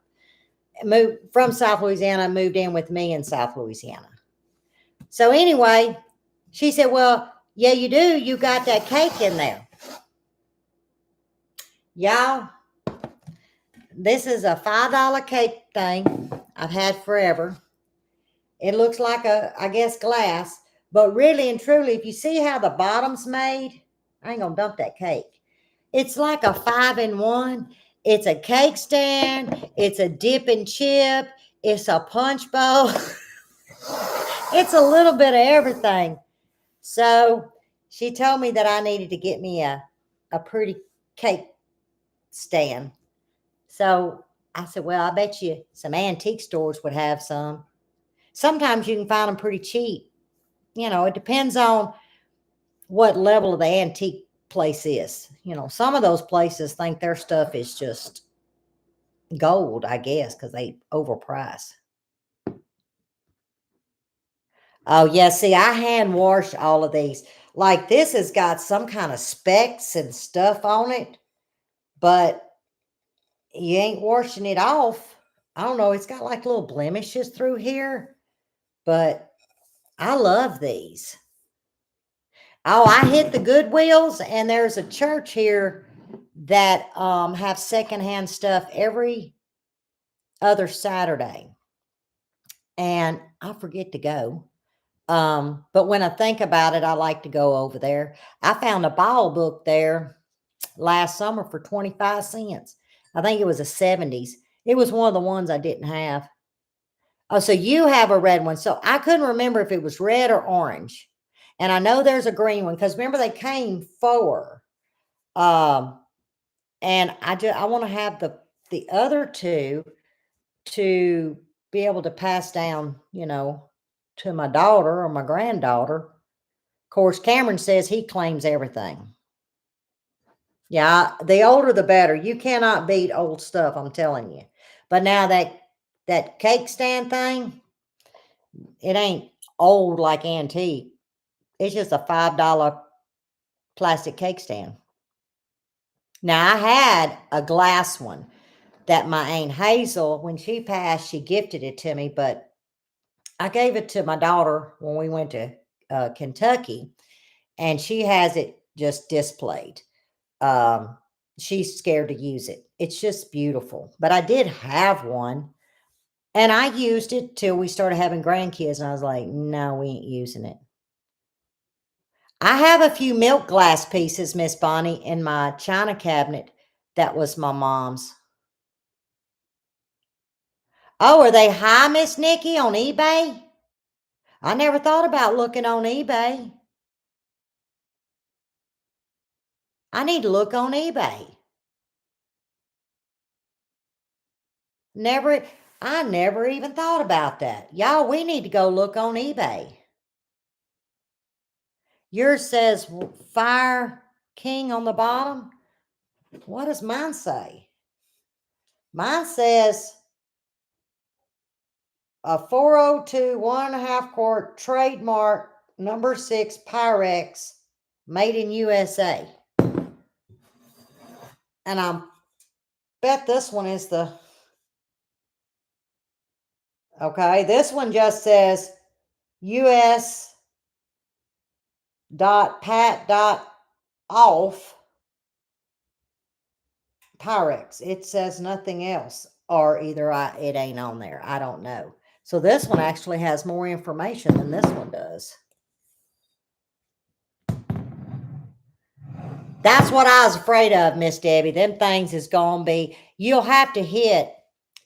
moved from South Louisiana, moved in with me in South Louisiana. So anyway, she said, well, yeah, you do. You got that cake in there. Y'all, this is a $5 cake thing I've had forever. It looks like I guess, glass. But really and truly, if you see how the bottom's made, I ain't going to dump that cake. It's like a 5-in-1. It's a cake stand. It's a dip and chip. It's a punch bowl. It's a little bit of everything. So she told me that I needed to get me a pretty cake stand. So I said, well, I bet you some antique stores would have some. Sometimes you can find them pretty cheap. It depends on what level of the antique place is. Some of those places think their stuff is just gold, I guess, because they overprice. Oh, yeah. See, I hand wash all of these. Like this has got some kind of specks and stuff on it, but you ain't washing it off. I don't know. It's got like little blemishes through here, but I love these. Oh, I hit the Goodwills, and there's a church here that have secondhand stuff every other Saturday, and I forget to go. But when I think about it, I like to go over there. I found a Bible book there last summer for 25 cents. I think it was a 70s. It was one of the ones I didn't have. Oh, so you have a red one. So I couldn't remember if it was red or orange. And I know there's a green one because remember they came 4. Um, and I want to have the other 2 to be able to pass down, to my daughter or my granddaughter. Of course, Cameron says he claims everything. Yeah, the older the better. You cannot beat old stuff, I'm telling you. But now that cake stand thing, it ain't old like antique. It's just a $5 plastic cake stand. Now I had a glass one that my Aunt Hazel, when she passed, she gifted it to me, but I gave it to my daughter when we went to Kentucky, and she has it just displayed. Um, she's scared to use it. It's just beautiful. But I did have one, and I used it till we started having grandkids, and I was like, no, we ain't using it. I have a few milk glass pieces, Miss Bonnie, in my china cabinet. That was my mom's. Oh, are they high, Miss Nikki, on eBay? I never thought about looking on eBay. I need to look on eBay. Never, I never even thought about that. Y'all, we need to go look on eBay. Yours says Fire King on the bottom. What does mine say? Mine says a 402 1.5 quart trademark number 6 Pyrex made in USA. And I bet this one is okay, this one just says US .pat.off Pyrex. It says nothing else, or either it ain't on there. I don't know. So this one actually has more information than this one does. That's what I was afraid of, Miss Debbie. Them things is going to be, you'll have to hit,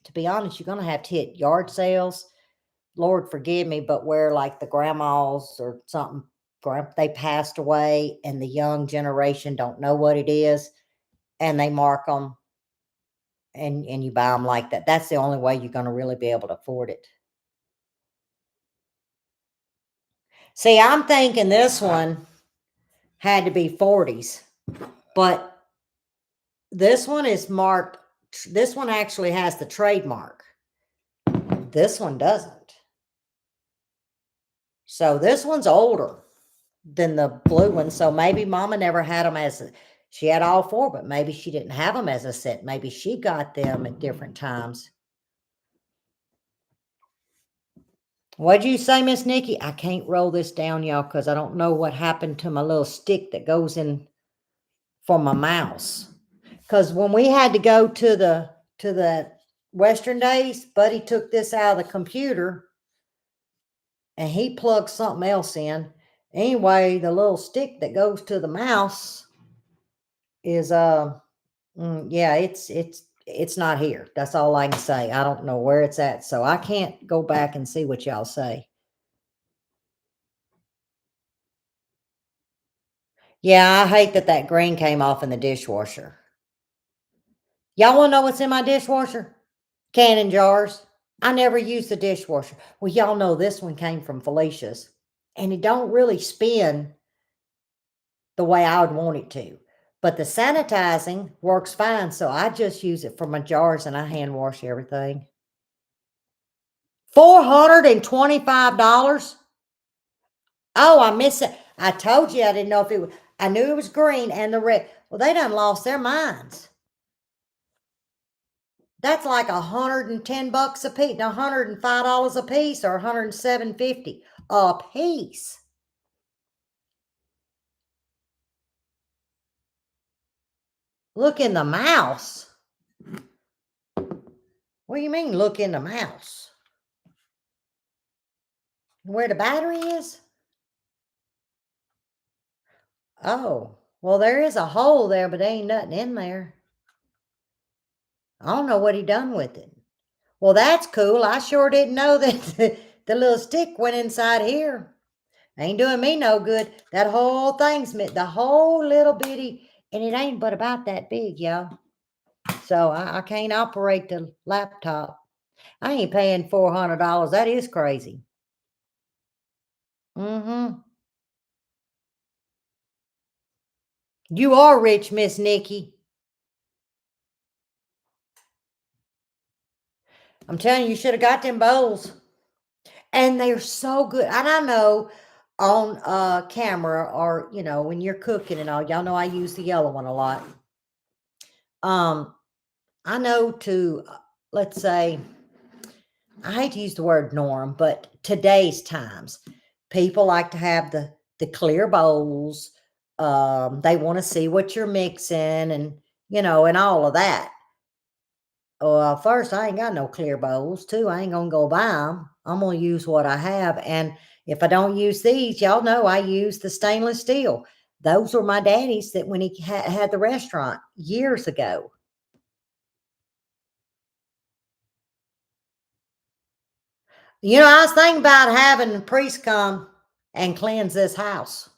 to be honest, you're going to have to hit yard sales. Lord forgive me, but where like the grandmas or something, they passed away and the young generation don't know what it is, and they mark them and you buy them like that. That's the only way you're going to really be able to afford it. See, I'm thinking this one had to be 40s, but this one is marked. This one actually has the trademark. This one doesn't. So this one's older than the blue one. So maybe Mama never had them she had all 4, but maybe she didn't have them as a set. Maybe she got them at different times. What'd you say, Miss Nikki? I can't roll this down, y'all, because I don't know what happened to my little stick that goes in for my mouse. Because when we had to go to the Western days, Buddy took this out of the computer and he plugged something else in. Anyway, the little stick that goes to the mouse is yeah, it's not here. That's all I can say. I don't know where it's at, so I can't go back and see what y'all say. Yeah, I hate that that green came off in the dishwasher. Y'all want to know what's in my dishwasher? Canning jars. I never use the dishwasher. Well, y'all know this one came from Felicia's, and it don't really spin the way I would want it to. But the sanitizing works fine, so I just use it for my jars and I hand wash everything. $425? Oh, I miss it. I told you I didn't know if it was, I knew it was green and the red. Well, they done lost their minds. That's like $110 a piece, $105 a piece, or $107.50 a piece. Look in the mouse. What do you mean, look in the mouse? Where the battery is? Oh, well, there is a hole there, but there ain't nothing in there. I don't know what he done with it. Well, that's cool. I sure didn't know that the little stick went inside here. Ain't doing me no good. That whole thing's the whole little bitty, and it ain't but about that big, y'all. So I can't operate the laptop. I ain't paying $400. That is crazy. Mm-hmm. You are rich, Miss Nikki. I'm telling you, you should have got them bowls. And they're so good. And I know on camera, or when you're cooking and all, y'all know I use the yellow one a lot. Um, I know to let's say, I hate to use the word norm, but today's times, people like to have the clear bowls. They want to see what you're mixing, and and all of that. Well, first, I ain't got no clear bowls. Two, I ain't gonna go buy them. I'm gonna use what I have, and if I don't use these, y'all know I use the stainless steel. Those were my daddy's that when he had the restaurant years ago. I was thinking about having the priest come and cleanse this house.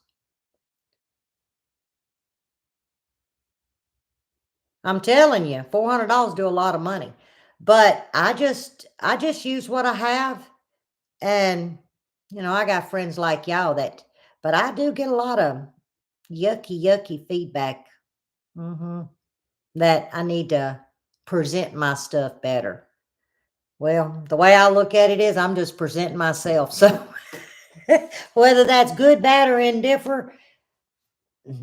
I'm telling you, $400 do a lot of money. But I just use what I have, and I got friends like y'all but I do get a lot of yucky feedback. That I need to present my stuff better. Well, the way I look at it is I'm just presenting myself. So whether that's good, bad, or indifferent,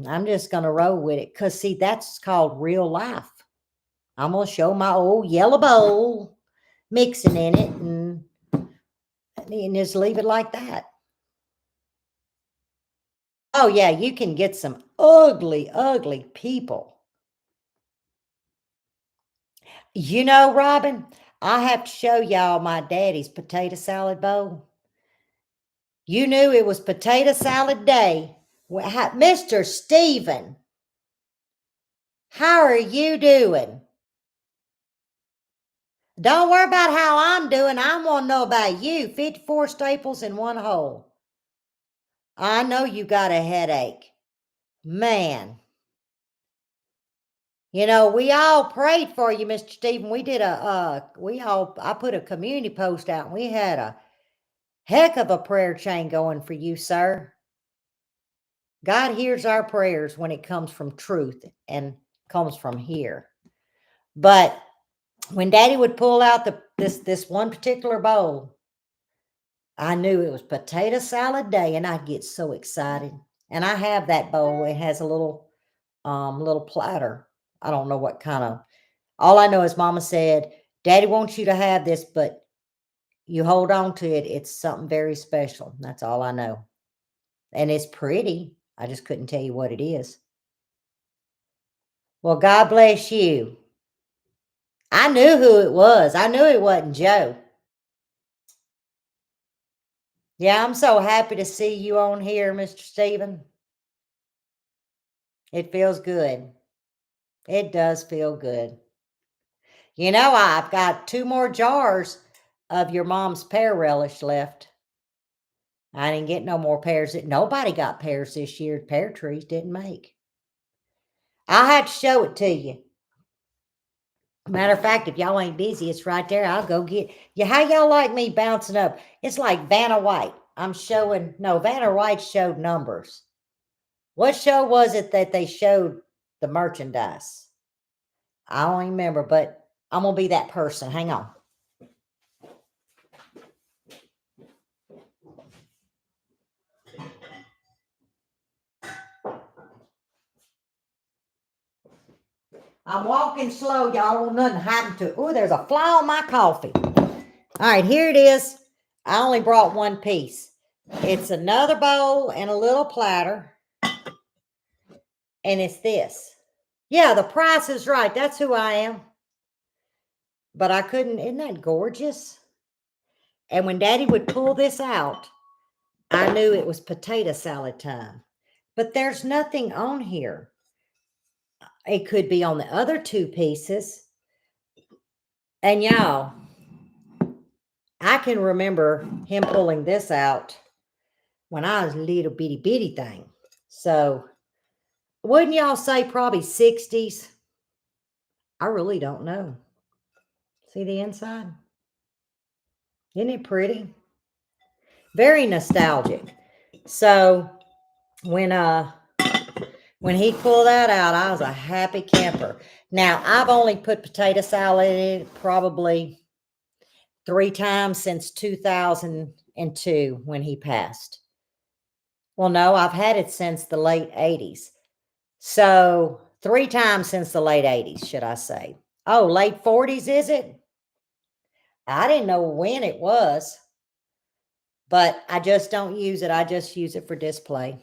I'm just gonna roll with it. Cause see, that's called real life. I'm gonna show my old yellow bowl, mixing in it, and just leave it like that. Oh yeah, you can get some ugly people. Robin, I have to show y'all my daddy's potato salad bowl. You knew it was potato salad day. Mr. Stephen, how are you doing? Don't worry about how I'm doing. I want to know about you. 54 staples in one hole. I know you got a headache. Man. We all prayed for you, Mr. Stephen. We did I put a community post out, and we had a heck of a prayer chain going for you, sir. God hears our prayers when it comes from truth and comes from here. But when Daddy would pull out this one particular bowl, I knew it was potato salad day, and I'd get so excited. And I have that bowl. It has a little platter. I don't know what kind of. All I know is Mama said, "Daddy wants you to have this, but You hold on to it, it's something very special. That's all I know. And it's pretty. I just couldn't tell you what it is. Well, God bless you. I knew who it was. I knew it wasn't Joe. Yeah, I'm so happy to see you on here, Mr. Stephen. It feels good. It does feel good. You know, I've got 2 more jars of your mom's pear relish left. I didn't get no more pears. Nobody got pears this year. Pear trees didn't make. I'll have to show it to you. Matter of fact, if y'all ain't busy, it's right there. I'll go get you. How y'all like me bouncing up? It's like Vanna White. I'm showing, no, Vanna White showed numbers. What show was it that they showed the merchandise? I don't remember, but I'm going to be that person. Hang on. I'm walking slow, y'all. Don't nothing happen to it. Oh, there's a fly on my coffee. All right, here it is. I only brought one piece. It's another bowl and a little platter. And it's this. Yeah, the price is right. That's who I am. But I couldn't. Isn't that gorgeous? And when Daddy would pull this out, I knew it was potato salad time. But there's nothing on here. It could be on the other 2 pieces. And y'all, I can remember him pulling this out when I was a little bitty thing. So, wouldn't y'all say probably 60s? I really don't know. See the inside? Isn't it pretty? Very nostalgic. So, when he pulled that out, I was a happy camper. Now, I've only put potato salad in it probably 3 times since 2002 when he passed. Well, no, I've had it since the late 80s. So 3 times since the late 80s, should I say. Oh, late 40s, is it? I didn't know when it was, but I just don't use it. I just use it for display.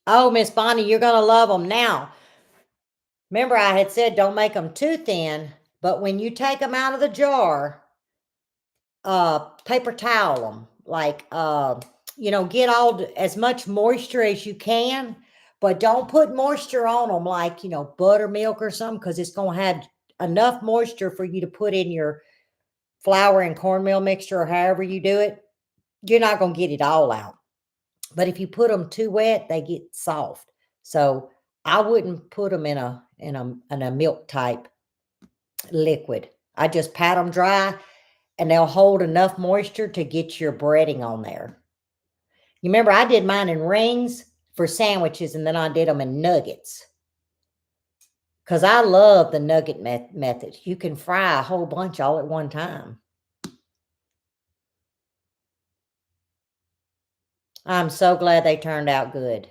Oh, Miss Bonnie, you're going to love them. Now, remember I had said don't make them too thin, but when you take them out of the jar, paper towel them. Like, get as much moisture as you can, but don't put moisture on them like, buttermilk or something, because it's going to have enough moisture for you to put in your flour and cornmeal mixture or however you do it. You're not going to get it all out. But if you put them too wet, they get soft. So I wouldn't put them in a milk type liquid. I just pat them dry and they'll hold enough moisture to get your breading on there. You remember I did mine in rings for sandwiches and then I did them in nuggets. Because I love the nugget method. You can fry a whole bunch all at one time. I'm so glad they turned out good.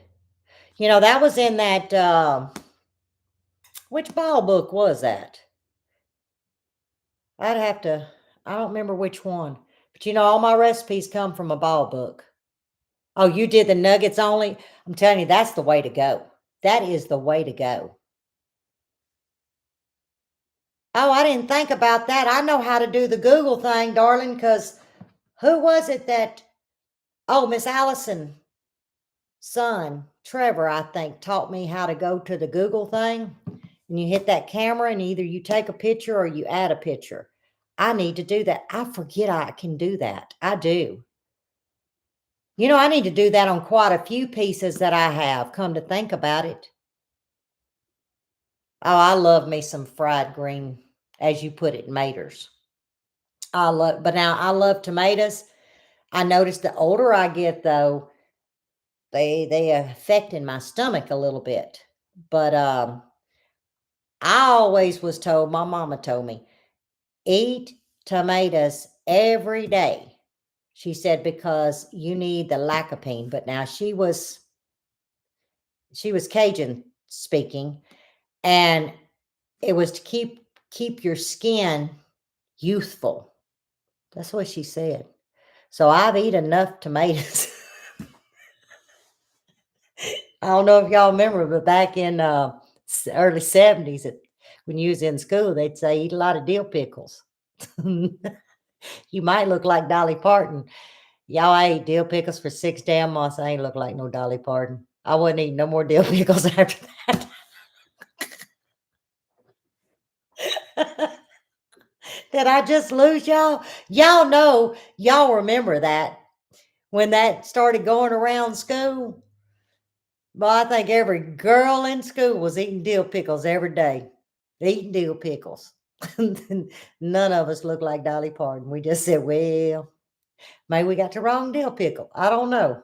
That was in that, which ball book was that? I don't remember which one. But all my recipes come from a ball book. Oh, you did the nuggets only? I'm telling you, that's the way to go. That is the way to go. Oh, I didn't think about that. I know how to do the Google thing, darling, because who was it that, Miss Allison son, Trevor, I think, taught me how to go to the Google thing. And you hit that camera and either you take a picture or you add a picture. I need to do that. I forget I can do that. I do. I need to do that on quite a few pieces that I have, come to think about it. Oh, I love me some fried green, as you put it, maters. But now I love tomatoes. I notice the older I get, though, they affecting my stomach a little bit. But I always was told, my mama told me, eat tomatoes every day. She said because you need the lycopene. But now she was Cajun speaking, and it was to keep your skin, youthful. That's what she said. So I've eaten enough tomatoes. I don't know if y'all remember, but back in early 70s, when you was in school, they'd say eat a lot of dill pickles. You might look like Dolly Parton. Y'all, I ate dill pickles for 6 damn months. I ain't look like no Dolly Parton. I wouldn't eat no more dill pickles after that. Did I just lose y'all? Y'all know, y'all remember that when that started going around school. Well, I think every girl in school was eating dill pickles every day, eating dill pickles. None of us looked like Dolly Parton. We just said, well, maybe we got the wrong dill pickle. I don't know.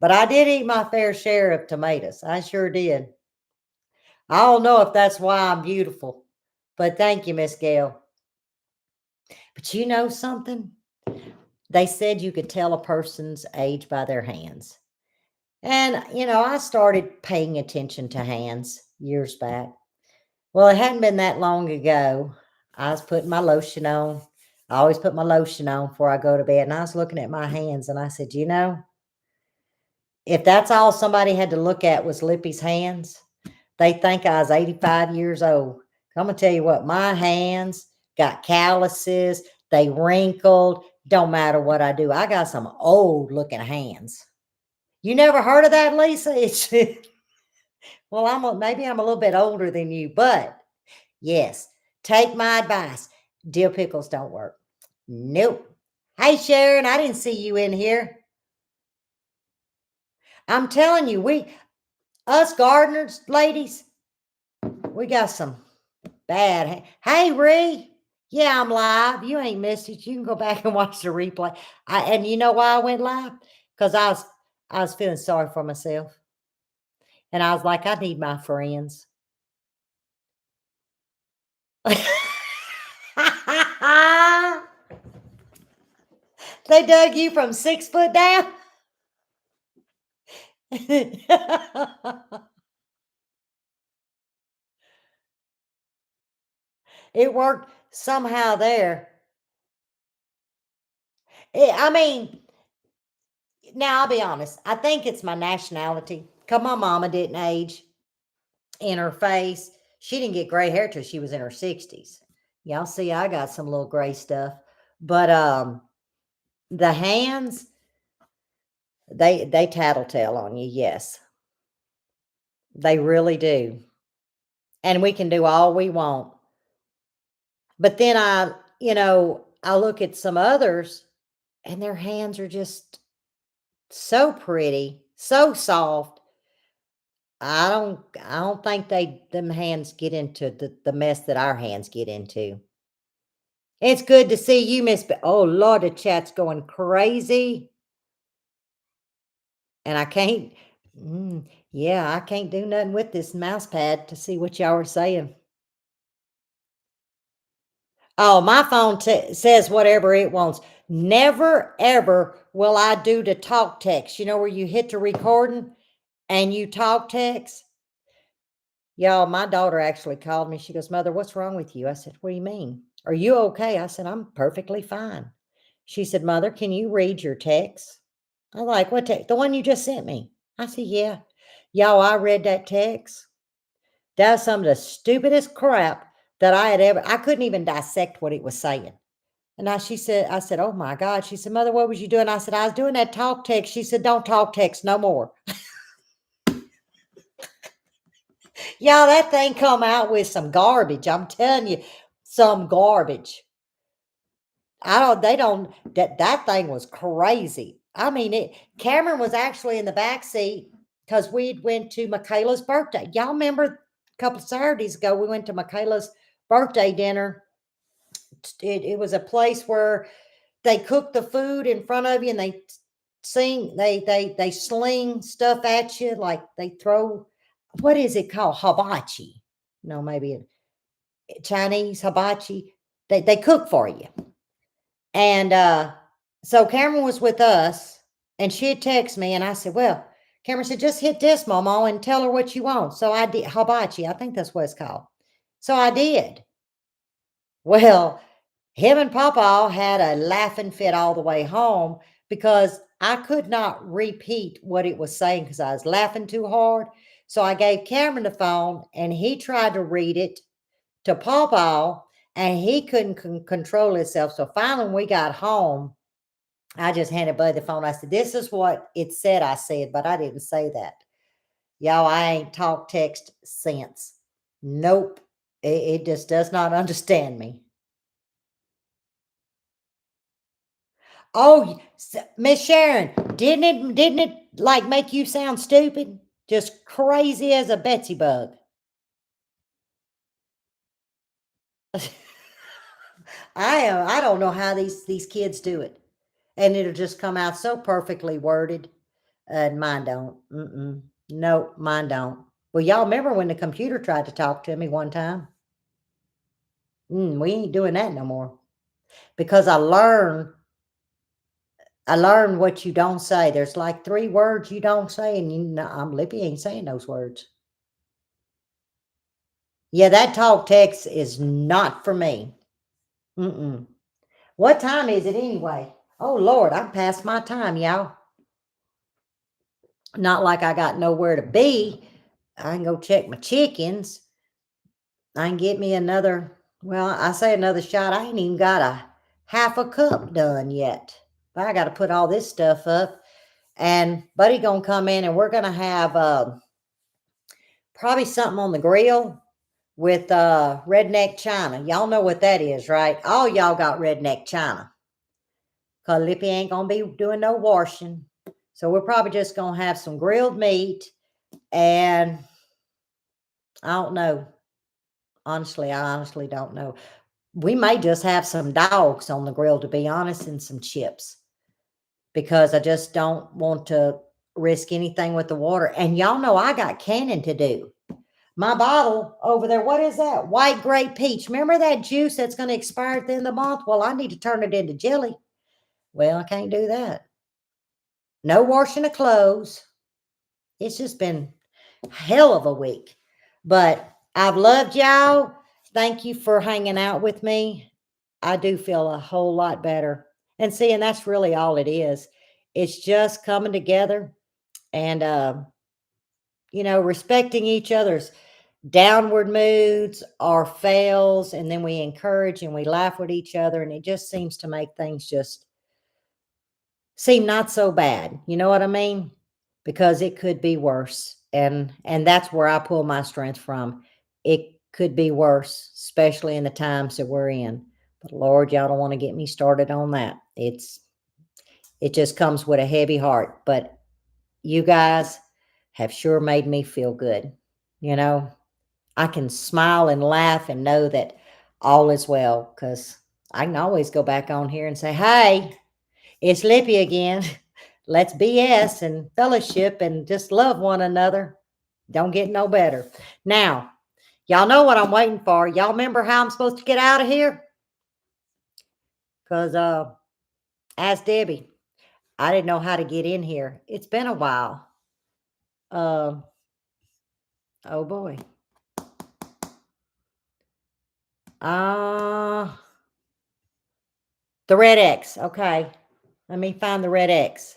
But I did eat my fair share of tomatoes. I sure did. I don't know if that's why I'm beautiful, but thank you, Miss Gail. But you know something? They said you could tell a person's age by their hands. And, I started paying attention to hands years back. Well, it hadn't been that long ago. I was putting my lotion on. I always put my lotion on before I go to bed. And I was looking at my hands and I said, if that's all somebody had to look at was Lippy's hands, they think I was 85 years old. I'm going to tell you what, my hands got calluses. They wrinkled. Don't matter what I do. I got some old looking hands. You never heard of that, Lisa? Well, maybe I'm a little bit older than you, but yes, take my advice. Dill pickles don't work. Nope. Hey, Sharon, I didn't see you in here. I'm telling you, us gardeners, ladies, we got some bad. Hey, Ree. Yeah, I'm live. You ain't missed it. You can go back and watch the replay. And you know why I went live? Because I was feeling sorry for myself. And I was like, I need my friends. They dug you from 6 foot down? It worked somehow there. I mean, now I'll be honest. I think it's my nationality. Cause my mama didn't age in her face. She didn't get gray hair till she was in her 60s. Y'all see, I got some little gray stuff. But the hands, they tattletale on you, yes. They really do. And we can do all we want. But then I look at some others and their hands are just so pretty, so soft. I don't think them hands get into the mess that our hands get into. It's good to see you, Miss. Oh Lord, the chat's going crazy, and I can't. Yeah, I can't do nothing with this mouse pad to see what y'all are saying. Oh, my phone says whatever it wants. Never ever will I do the talk text. You know where you hit the recording and you talk text. Y'all, my daughter actually called me. She goes, Mother, what's wrong with you? I said, what do you mean? Are you okay? I said, I'm perfectly fine. She said, Mother, can you read your text? I'm like, what text? The one you just sent me. I said, yeah. Y'all, I read that text. That's some of the stupidest crap that I couldn't even dissect what it was saying. And I said, oh my God. She said, Mother, what was you doing? I said, I was doing that talk text. She said, don't talk text no more. Y'all, that thing come out with some garbage. I'm telling you, some garbage. That thing was crazy. I mean, Cameron was actually in the back seat because we went to Michaela's birthday. Y'all remember a couple of Saturdays ago, we went to Michaela's birthday dinner. It was a place where they cook the food in front of you and they sling stuff at you, like they throw, what is it called? Hibachi. No, maybe Chinese hibachi. They cook for you. And so Cameron was with us and she had texted me and I said, well, Cameron said, just hit this, Mama, and tell her what you want. So I did. Hibachi, I think that's what it's called. So I did. Well, Him and Papa had a laughing fit all the way home because I could not repeat what it was saying because I was laughing too hard. So I gave Cameron the phone and he tried to read it to Papa and he couldn't control himself. So finally, when we got home, I just handed Buddy the phone. I said, "This is what it said." I said, but I didn't say that. Y'all, I ain't talked text since. Nope. It just does not understand me. Oh, Miss Sharon, didn't it like make you sound stupid? Just crazy as a Betsy bug. I don't know how these kids do it. And it'll just come out so perfectly worded. And mine don't. Mm-mm. Nope, mine don't. Well, y'all remember when the computer tried to talk to me one time? We ain't doing that no more. Because I learned what you don't say. There's like 3 words you don't say, and you know, Lippy ain't saying those words. Yeah, that talk text is not for me. Mm-mm. What time is it anyway? Oh Lord, I'm past my time, y'all. Not like I got nowhere to be. I can go check my chickens. I can get me another, well, I say another shot. I ain't even got a half a cup done yet. But I got to put all this stuff up. And Buddy gonna come in and we're gonna have probably something on the grill with redneck china. Y'all know what that is, right? All y'all got redneck china. Cause Lippy ain't gonna be doing no washing. So we're probably just gonna have some grilled meat and I don't know. Honestly, I honestly don't know. We may just have some dogs on the grill, to be honest, and some chips because I just don't want to risk anything with the water. And y'all know I got canning to do. My bottle over there, what is that? White grape peach. Remember that juice that's going to expire at the end of the month? Well, I need to turn it into jelly. Well, I can't do that. No washing of clothes. It's just been hell of a week. But I've loved y'all. Thank you for hanging out with me. I do feel a whole lot better. And see, and that's really all it is. It's just coming together and respecting each other's downward moods or fails, and then we encourage and we laugh with each other, and it just seems to make things just seem not so bad. You know what I mean? Because it could be worse. And that's where I pull my strength from. It could be worse, especially in the times that we're in. But Lord, y'all don't want to get me started on that. It just comes with a heavy heart. But you guys have sure made me feel good. You know, I can smile and laugh and know that all is well because I can always go back on here and say, "Hey, it's Lippy again. Let's BS and fellowship and just love one another. Don't get no better." Now, y'all know what I'm waiting for. Y'all remember how I'm supposed to get out of here? Because ask Debbie. I didn't know how to get in here. It's been a while. Uh, oh boy. Uh, the red X. Okay. Let me find the red X.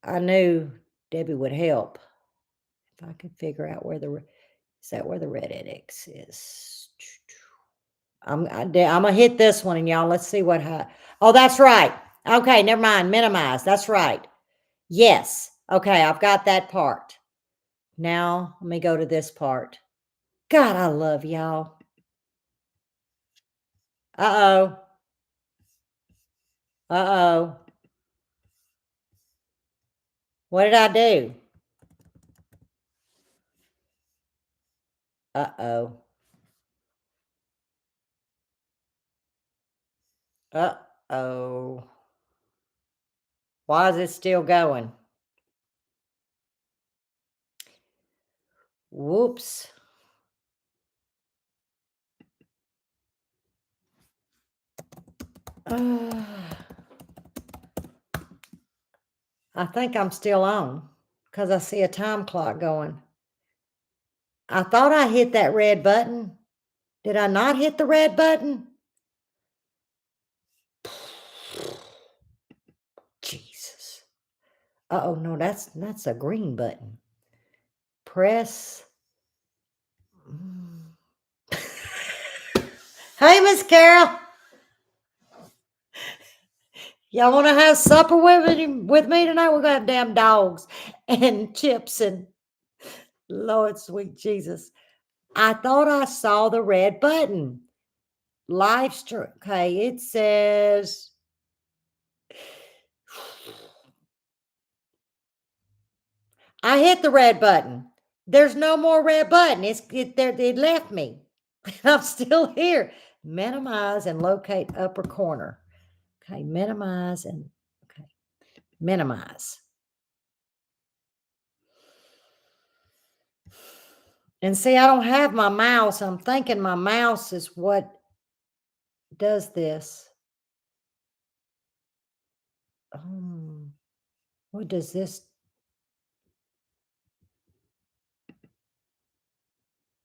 I knew Debbie would help if I could figure out is that where the red X is. I'm gonna hit this one, and y'all, let's see what. Oh, that's right. Okay, never mind. Minimize. That's right. Yes. Okay, I've got that part. Now let me go to this part. God, I love y'all. Uh oh. Uh oh. What did I do? Uh oh. Uh oh. Why is it still going? Whoops. I think I'm still on because I see a time clock going. I thought I hit that red button. Did I not hit the red button? Uh-oh, no, that's a green button. Press. Mm. Hey, Miss Carol. Y'all want to have supper with me tonight? We're gonna have damn dogs and chips and Lord sweet Jesus. I thought I saw the red button. Live stream. Okay, it says I hit the red button. There's no more red button. It left me. I'm still here. Minimize and locate upper corner. Okay, minimize and okay, minimize. And see, I don't have my mouse. I'm thinking my mouse is what does this. Um, what does this?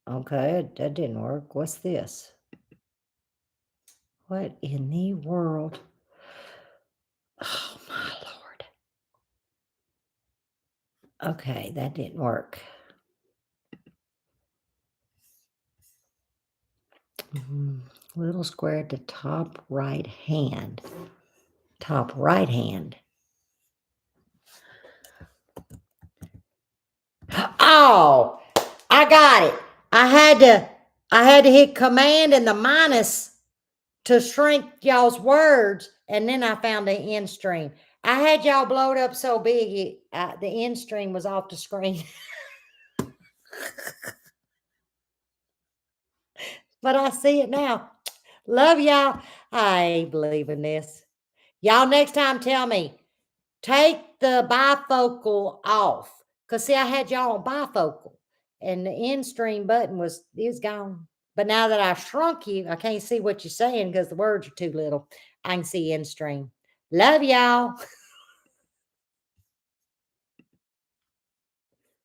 Okay, that didn't work. What's this? What in the world? Oh my Lord. Okay, that didn't work. Little square at the top right hand. Top right hand. Oh, I got it. I had to hit command and the minus to shrink y'all's words, and then I found the end stream. I had y'all blowed up so big, the end stream was off the screen. But I see it now. Love y'all. I ain't believing this. Y'all next time tell me, take the bifocal off. Cause see, I had y'all on bifocal and the end stream button was gone. But now that I shrunk you, I can't see what you're saying because the words are too little. I can see end stream. Love y'all.